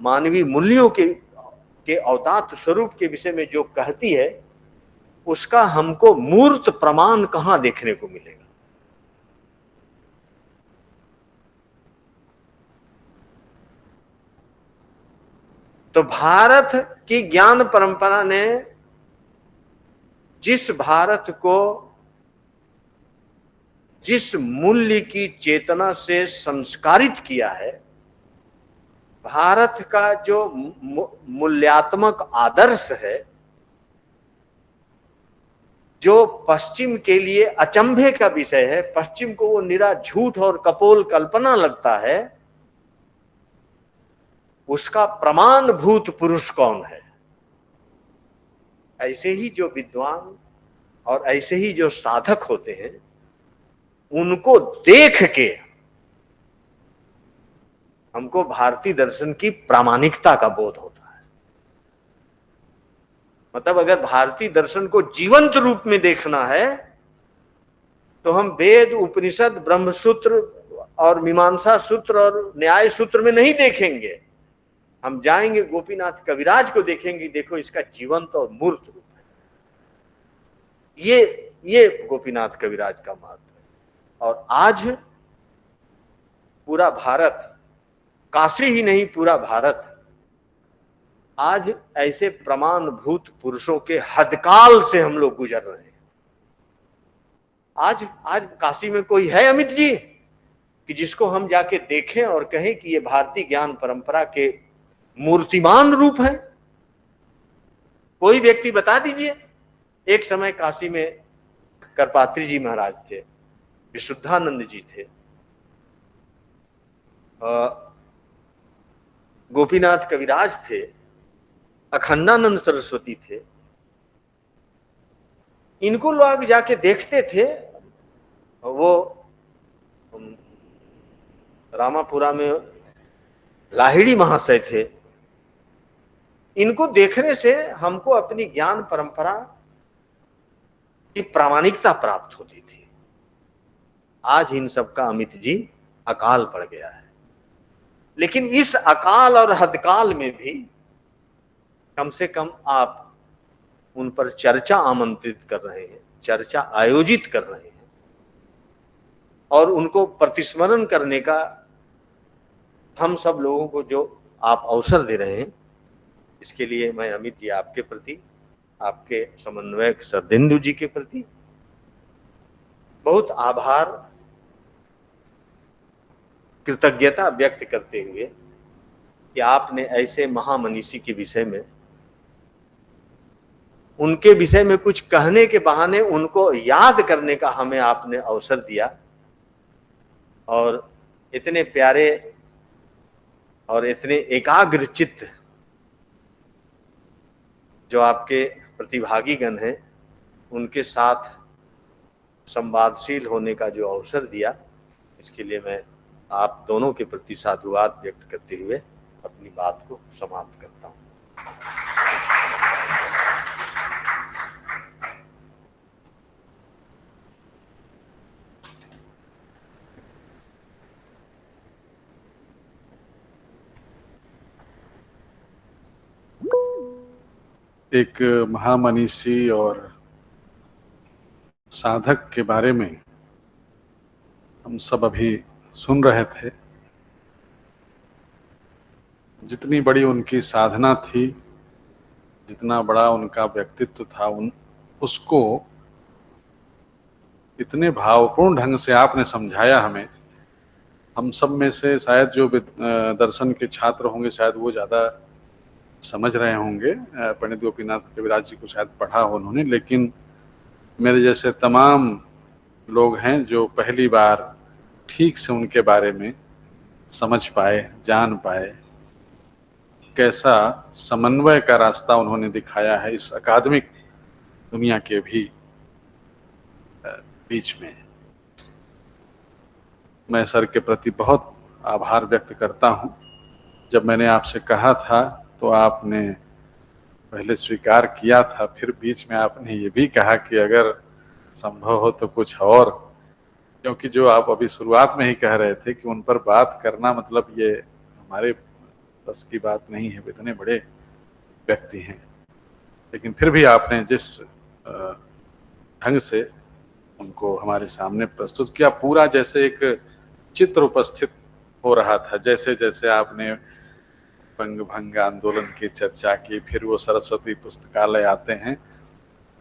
मानवीय मूल्यों के के अवतात स्वरूप के विषय में जो कहती है, उसका हमको मूर्त प्रमाण कहां देखने को मिलेगा? तो भारत की ज्ञान परंपरा ने जिस भारत को जिस मूल्य की चेतना से संस्कारित किया है, भारत का जो मूल्यात्मक आदर्श है, जो पश्चिम के लिए अचंभे का विषय है, पश्चिम को वो निरा झूठ और कपोल कल्पना लगता है, उसका प्रमाणभूत पुरुष कौन है? ऐसे ही जो विद्वान और ऐसे ही जो साधक होते हैं, उनको देख के हमको भारतीय दर्शन की प्रामाणिकता का बोध होता है। मतलब अगर भारतीय दर्शन को जीवंत रूप में देखना है तो हम वेद, उपनिषद, ब्रह्मसूत्र और मीमांसा सूत्र और न्याय सूत्र में नहीं देखेंगे। हम जाएंगे गोपीनाथ कविराज को देखेंगे, देखो इसका जीवंत और मूर्त रूप है। ये गोपीनाथ कविराज का महत्व है। और आज पूरा भारत, काशी ही नहीं पूरा भारत, आज ऐसे प्रमाणभूत पुरुषों के हदकाल से हम लोग गुजर रहे हैं। आज काशी में कोई है अमित जी कि जिसको हम जाके देखें और कहें कि ये भारतीय ज्ञान परंपरा के मूर्तिमान रूप है? कोई व्यक्ति बता दीजिए। एक समय काशी में करपात्री जी महाराज थे, विशुद्धानंद जी थे, गोपीनाथ कविराज थे, अखंडानंद सरस्वती थे। इनको लोग जाके देखते थे। वो रामापुरा में लाहिड़ी महाशय थे। इनको देखने से हमको अपनी ज्ञान परंपरा की प्रामाणिकता प्राप्त होती थी। आज इन सब का अमित जी अकाल पड़ गया है। लेकिन इस अकाल और हदकाल में भी कम से कम आप उन पर चर्चा आमंत्रित कर रहे हैं, चर्चा आयोजित कर रहे हैं और उनको प्रतिस्मरण करने का हम सब लोगों को जो आप अवसर दे रहे हैं, इसके लिए मैं अमित जी आपके प्रति, आपके समन्वयक शरदेंदु जी के प्रति बहुत आभार, कृतज्ञता व्यक्त करते हुए कि आपने ऐसे महामनीषी के विषय में, उनके विषय में कुछ कहने के बहाने उनको याद करने का हमें आपने अवसर दिया। और इतने प्यारे और इतने एकाग्र चित्त जो आपके प्रतिभागीगण हैं, उनके साथ संवादशील होने का जो अवसर दिया, इसके लिए मैं आप दोनों के प्रति साधुवाद व्यक्त करते हुए अपनी बात को समाप्त करता हूं। एक महामनीषी और साधक के बारे में हम सब अभी सुन रहे थे। जितनी बड़ी उनकी साधना थी, जितना बड़ा उनका व्यक्तित्व था, उसको इतने भावपूर्ण ढंग से आपने समझाया हमें। हम सब में से शायद जो दर्शन के छात्र होंगे, शायद वो ज़्यादा समझ रहे होंगे। पंडित गोपीनाथ कविराज जी को शायद पढ़ा हो उन्होंने, लेकिन मेरे जैसे तमाम लोग हैं जो पहली बार ठीक से उनके बारे में समझ पाए, जान पाए। कैसा समन्वय का रास्ता उन्होंने दिखाया है इस अकादमिक दुनिया के भी बीच में। मैं सर के प्रति बहुत आभार व्यक्त करता हूं। जब मैंने आपसे कहा था तो आपने पहले स्वीकार किया था, फिर बीच में आपने ये भी कहा कि अगर संभव हो तो कुछ और, क्योंकि जो आप अभी शुरुआत में ही कह रहे थे कि उन पर बात करना मतलब ये हमारे बस की बात नहीं है। इतने बड़े व्यक्ति हैं, लेकिन फिर भी आपने जिस ढंग से उनको हमारे सामने प्रस्तुत किया, पूरा जैसे एक चित्र उपस्थित हो रहा था। जैसे जैसे आपने बंग भंग आंदोलन की चर्चा की, फिर वो सरस्वती पुस्तकालय आते हैं,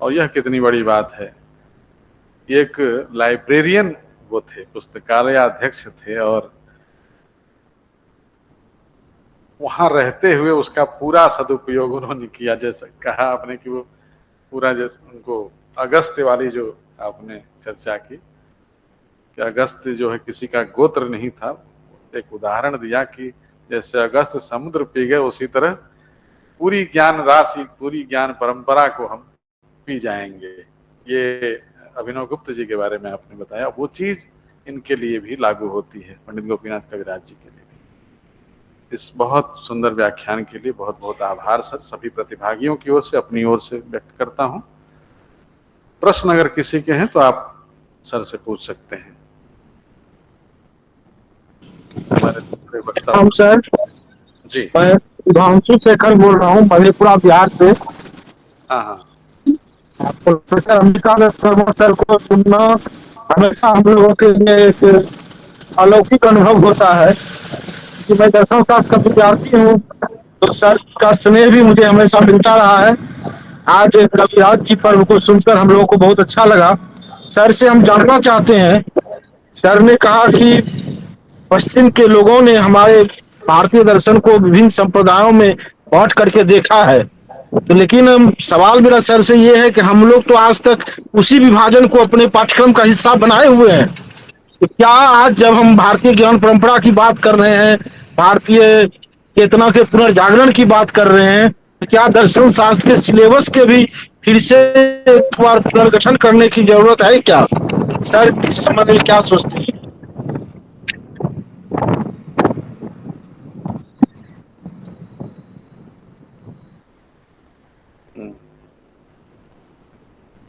और यह कितनी बड़ी बात है। एक लाइब्रेरियन वो थे, पुस्तकालय अध्यक्ष थे, और वहां रहते हुए उसका पूरा सदुपयोग उन्होंने किया। जैसा कहा आपने कि वो पूरा, जैसे उनको अगस्त्य वाली जो आपने चर्चा की कि अगस्त्य जो है किसी का गोत्र नहीं था, एक उदाहरण दिया कि जैसे अगस्त्य समुद्र पी गए, उसी तरह पूरी ज्ञान राशि, पूरी ज्ञान परंपरा को हम पी जाएंगे। ये अभिनव गुप्त जी के बारे में आपने बताया, वो चीज इनके लिए भी लागू होती है, पंडित गोपीनाथ कविराज जी के लिए भी। इस बहुत सुंदर व्याख्यान के लिए बहुत बहुत आभार सर, सभी प्रतिभागियों की ओर से, अपनी ओर से व्यक्त करता हूं। प्रश्न अगर किसी के हैं तो आप सर से पूछ सकते हैं। हमारे दूसरे वक्ता हम सर जी। मैं सुधांशु शेखर बोल रहा हूँ मधेपुरा बिहार से। हाँ हाँ प्रोफेसर अंबिका शर्मा सर को सुनना हमेशा हम लोगों के लिए एक अलौकिक अनुभव होता है कि मैं दर्शन शास्त्र का विद्यार्थी हूँ, तो सर का स्नेह भी मुझे हमेशा मिलता रहा है। आज कविराज जी पर्व को सुनकर हम लोगों को बहुत अच्छा लगा। सर से हम जानना चाहते हैं, सर ने कहा कि पश्चिम के लोगों ने हमारे भारतीय दर्शन को विभिन्न संप्रदायों में बांट करके देखा है, तो लेकिन सवाल मेरा सर से ये है कि हम लोग तो आज तक उसी विभाजन को अपने पाठ्यक्रम का हिस्सा बनाए हुए हैं, तो क्या आज जब हम भारतीय ज्ञान परंपरा की बात कर रहे हैं, भारतीय चेतना के पुनर्जागरण की बात कर रहे हैं, तो क्या दर्शन शास्त्र के सिलेबस के भी फिर से एक बार पुनर्गठन करने की जरूरत है क्या? सर इस संबंध में क्या सोचते हैं?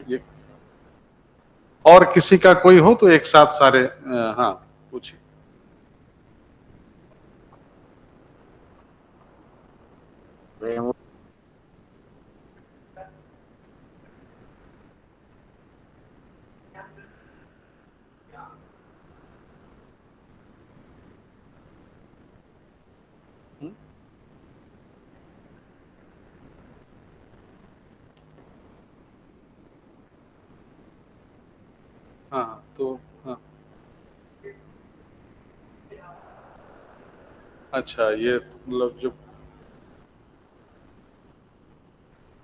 ये और किसी का कोई हो तो एक साथ सारे हाँ पूछिए। हाँ तो हाँ, अच्छा ये मतलब जो,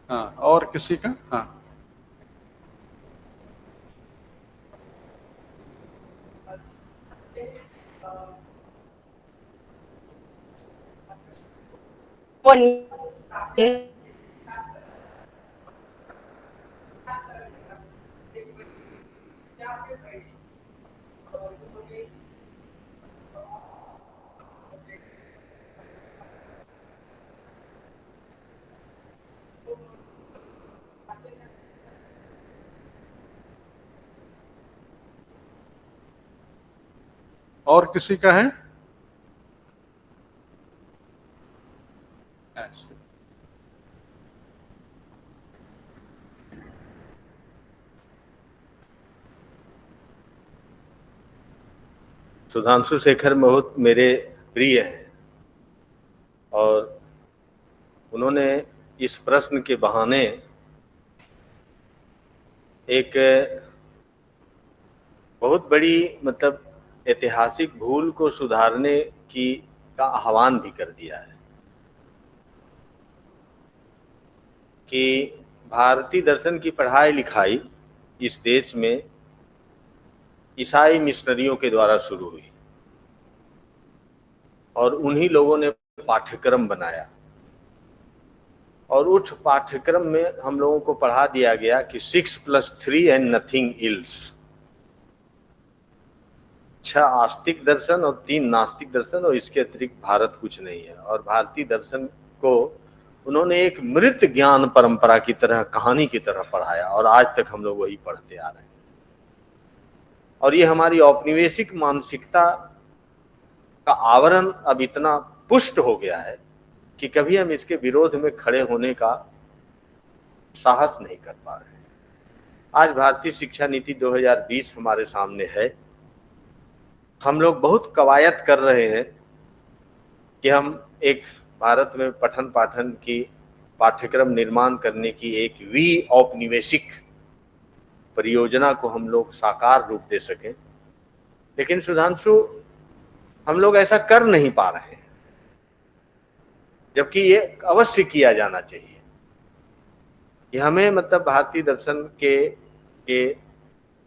हाँ और किसी का, हाँ और किसी का है? सुधांशु शेखर बहुत मेरे प्रिय हैं और उन्होंने इस प्रश्न के बहाने एक बहुत बड़ी मतलब ऐतिहासिक भूल को सुधारने का आह्वान भी कर दिया है कि भारतीय दर्शन की पढ़ाई लिखाई इस देश में ईसाई मिशनरियों के द्वारा शुरू हुई और उन्हीं लोगों ने पाठ्यक्रम बनाया और उस पाठ्यक्रम में हम लोगों को पढ़ा दिया गया कि 6+3 एंड नथिंग इल्स, 6 आस्तिक दर्शन और 3 नास्तिक दर्शन और इसके अतिरिक्त भारत कुछ नहीं है। और भारतीय दर्शन को उन्होंने एक मृत ज्ञान परंपरा की तरह, कहानी की तरह पढ़ाया और आज तक हम लोग वही पढ़ते आ रहे हैं। और ये हमारी औपनिवेशिक मानसिकता का आवरण अब इतना पुष्ट हो गया है कि कभी हम इसके विरोध में खड़े होने का साहस नहीं कर पा रहे हैं। आज भारतीय शिक्षा नीति 2020 हमारे सामने है। हम लोग बहुत कवायद कर रहे हैं कि हम एक भारत में पठन पाठन की पाठ्यक्रम निर्माण करने की एक औपनिवेशिक परियोजना को हम लोग साकार रूप दे सकें, लेकिन सुधांशु हम लोग ऐसा कर नहीं पा रहे हैं, जबकि ये अवश्य किया जाना चाहिए कि हमें मतलब भारतीय दर्शन के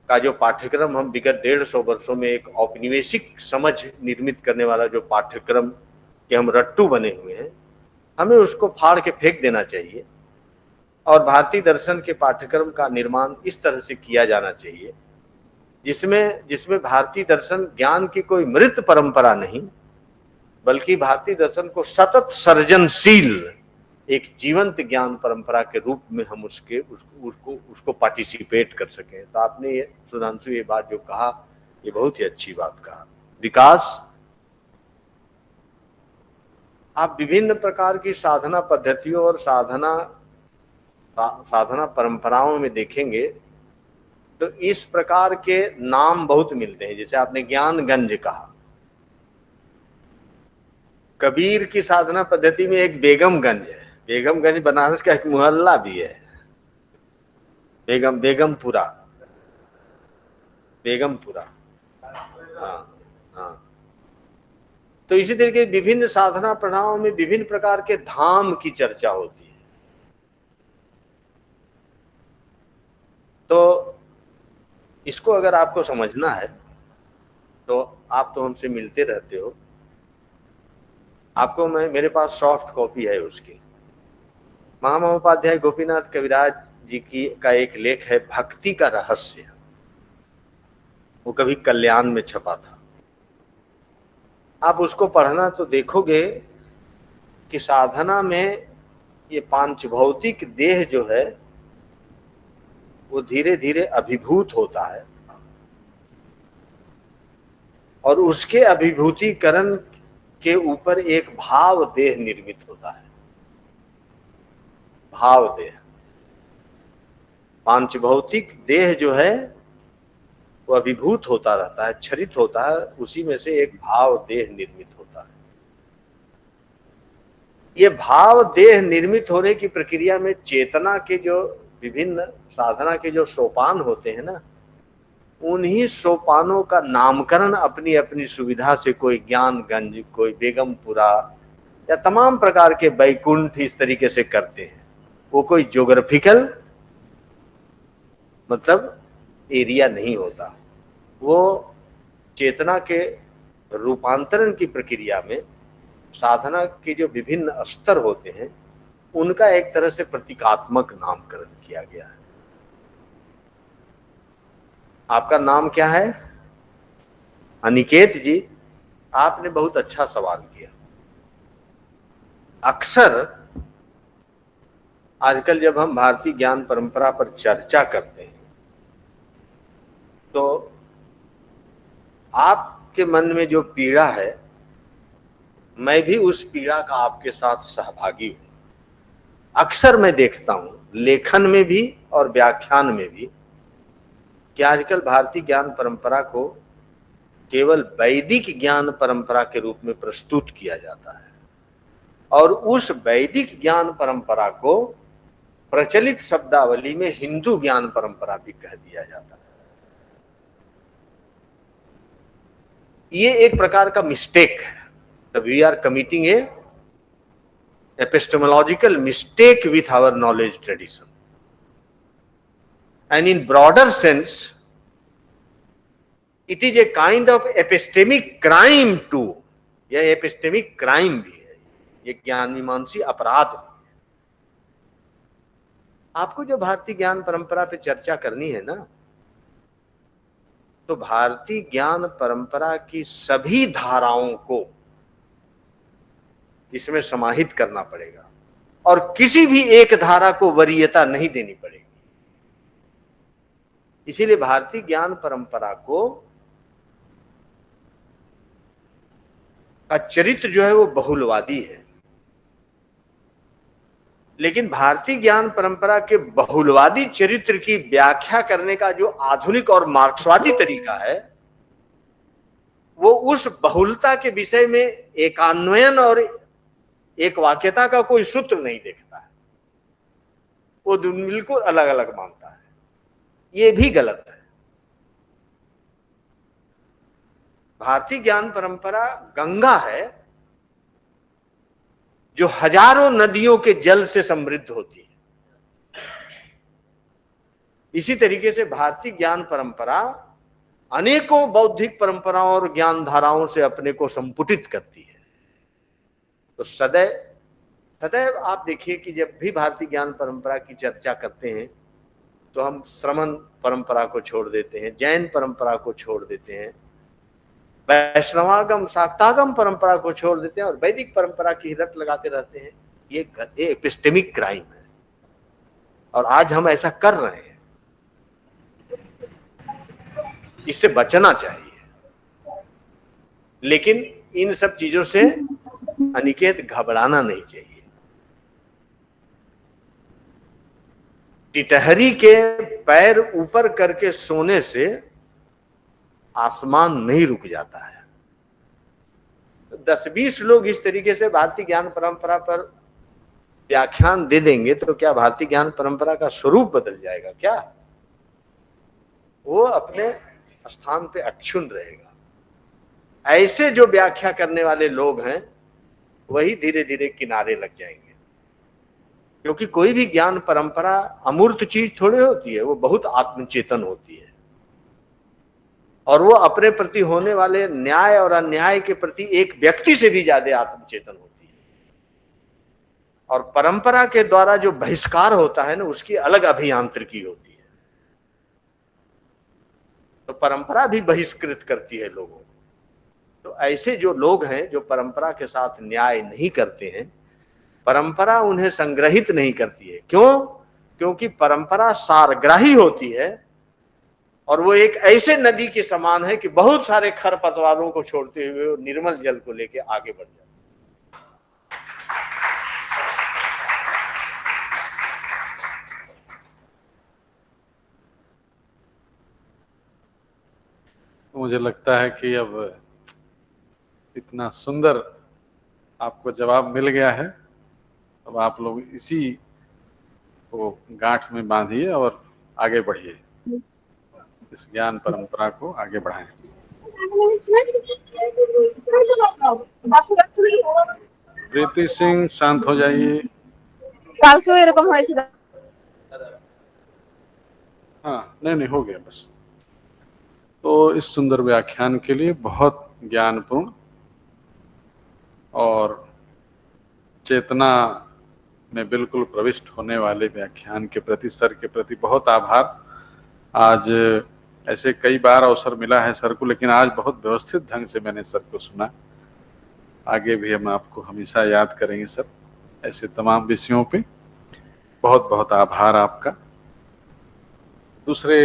का जो पाठ्यक्रम हम विगत 150 वर्षों में एक औपनिवेशिक समझ निर्मित करने वाला जो पाठ्यक्रम के हम रट्टू बने हुए हैं, हमें उसको फाड़ के फेंक देना चाहिए और भारतीय दर्शन के पाठ्यक्रम का निर्माण इस तरह से किया जाना चाहिए जिसमें भारतीय दर्शन ज्ञान की कोई मृत परंपरा नहीं, बल्कि भारतीय दर्शन को सतत सर्जनशील एक जीवंत ज्ञान परंपरा के रूप में हम उसको पार्टिसिपेट कर सकें। तो आपने ये सुधांशु ये बात जो कहा, ये बहुत ही अच्छी बात कहा। विकास, आप विभिन्न प्रकार की साधना पद्धतियों और साधना परंपराओं में देखेंगे तो इस प्रकार के नाम बहुत मिलते हैं। जैसे आपने ज्ञानगंज कहा, कबीर की साधना पद्धति में एक बेगमगंज है। बेगमगंज बनारस का एक मोहल्ला भी है, बेगमपुरा। हाँ। तो इसी तरीके विभिन्न साधना प्रणालियों में विभिन्न प्रकार के धाम की चर्चा होती है। तो इसको अगर आपको समझना है तो आप तो हमसे मिलते रहते हो, आपको मेरे पास सॉफ्ट कॉपी है उसकी। महामहोपाध्याय गोपीनाथ कविराज जी का एक लेख है भक्ति का रहस्य, वो कभी कल्याण में छपा था। आप उसको पढ़ना तो देखोगे कि साधना में ये पांच भौतिक देह जो है वो धीरे धीरे अभिभूत होता है और उसके अभिभूतिकरण के ऊपर एक भाव देह निर्मित होता है। भाव देह, पांच भौतिक देह जो है वो अभिभूत होता रहता है, क्षरित होता है, उसी में से एक भाव देह निर्मित होता है। ये भाव देह निर्मित होने की प्रक्रिया में चेतना के जो विभिन्न साधना के जो सोपान होते हैं ना, उन्हीं सोपानों का नामकरण अपनी अपनी सुविधा से कोई ज्ञानगंज, कोई बेगमपुरा या तमाम प्रकार के बैकुंठ इस तरीके से करते हैं। वो कोई ज्योग्राफिकल मतलब एरिया नहीं होता, वो चेतना के रूपांतरण की प्रक्रिया में साधना के जो विभिन्न स्तर होते हैं उनका एक तरह से प्रतीकात्मक नामकरण किया गया है। आपका नाम क्या है? अनिकेत जी, आपने बहुत अच्छा सवाल किया। अक्सर आजकल जब हम भारतीय ज्ञान परंपरा पर चर्चा करते हैं तो आपके मन में जो पीड़ा है, मैं भी उस पीड़ा का आपके साथ सहभागी हूं। अक्सर मैं देखता हूं लेखन में भी और व्याख्यान में भी कि आजकल भारतीय ज्ञान परंपरा को केवल वैदिक ज्ञान परंपरा के रूप में प्रस्तुत किया जाता है और उस वैदिक ज्ञान परंपरा को प्रचलित शब्दावली में हिंदू ज्ञान परंपरा भी कह दिया जाता है। ये एक प्रकार का मिस्टेक है। We are committing a epistemological mistake with our knowledge tradition, and in broader sense it is a kind of epistemic crime too. यह epistemic crime भी है, ये ज्ञान मीमांसी अपराध भी है। आपको जो भारतीय ज्ञान परंपरा पे चर्चा करनी है ना, तो भारतीय ज्ञान परंपरा की सभी धाराओं को इसमें समाहित करना पड़ेगा और किसी भी एक धारा को वरीयता नहीं देनी पड़ेगी। इसीलिए भारतीय ज्ञान परंपरा को का चरित्र जो है वो बहुलवादी है। लेकिन भारतीय ज्ञान परंपरा के बहुलवादी चरित्र की व्याख्या करने का जो आधुनिक और मार्क्सवादी तरीका है, वो उस बहुलता के विषय में एकान्वयन और एक वाक्यता का कोई सूत्र नहीं देखता है। वो बिल्कुल अलग अलग मानता है। ये भी गलत है। भारतीय ज्ञान परंपरा गंगा है जो हजारों नदियों के जल से समृद्ध होती है। इसी तरीके से भारतीय ज्ञान परंपरा अनेकों बौद्धिक परंपराओं और ज्ञान धाराओं से अपने को संपुटित करती है। तो सदैव आप देखिए कि जब भी भारतीय ज्ञान परंपरा की चर्चा करते हैं तो हम श्रमण परंपरा को छोड़ देते हैं, जैन परंपरा को छोड़ देते हैं, वैष्णवागम शाक्तागम परंपरा को छोड़ देते हैं और वैदिक परंपरा की रट लगाते रहते हैं। ये एपिस्टेमिक क्राइम है और आज हम ऐसा कर रहे हैं। इससे बचना चाहिए, लेकिन इन सब चीजों से अनिकेत घबराना नहीं चाहिए। टिटहरी के पैर ऊपर करके सोने से आसमान नहीं रुक जाता है। तो 10-20 लोग इस तरीके से भारतीय ज्ञान परंपरा पर व्याख्यान दे देंगे तो क्या भारतीय ज्ञान परंपरा का स्वरूप बदल जाएगा? क्या वो अपने स्थान पे अक्षुण्ण रहेगा? ऐसे जो व्याख्या करने वाले लोग हैं वही धीरे धीरे किनारे लग जाएंगे, क्योंकि कोई भी ज्ञान परंपरा अमूर्त चीज थोड़ी होती है, वो बहुत आत्मचेतन होती है और वो अपने प्रति होने वाले न्याय और अन्याय के प्रति एक व्यक्ति से भी ज्यादा आत्मचेतन होती है। और परंपरा के द्वारा जो बहिष्कार होता है ना, उसकी अलग अभियांत्रिकी होती है। तो परंपरा भी बहिष्कृत करती है लोगों को। तो ऐसे जो लोग हैं जो परंपरा के साथ न्याय नहीं करते हैं, परंपरा उन्हें संग्रहित नहीं करती है। क्यों? क्योंकि परंपरा सारग्राही होती है और वो एक ऐसे नदी के समान है कि बहुत सारे खरपतवारों को छोड़ते हुए वो निर्मल जल को लेके आगे बढ़ जाती है। मुझे लगता है कि अब इतना सुंदर आपको जवाब मिल गया है, अब आप लोग इसी को गांठ में बांधिए और आगे बढ़िए, इस ज्ञान परंपरा को आगे बढ़ाएं। प्रीति सिंह शांत हो जाइए। हाँ, नहीं हो गया बस। तो इस सुंदर व्याख्यान के लिए बहुत ज्ञानपूर्ण और चेतना में बिल्कुल प्रविष्ट होने वाले व्याख्यान के प्रति सर के प्रति बहुत आभार। आज ऐसे कई बार अवसर मिला है सर को, लेकिन आज बहुत व्यवस्थित ढंग से मैंने सर को सुना। आगे भी हम आपको हमेशा याद करेंगे सर, ऐसे तमाम विषयों पे। बहुत बहुत आभार आपका। दूसरे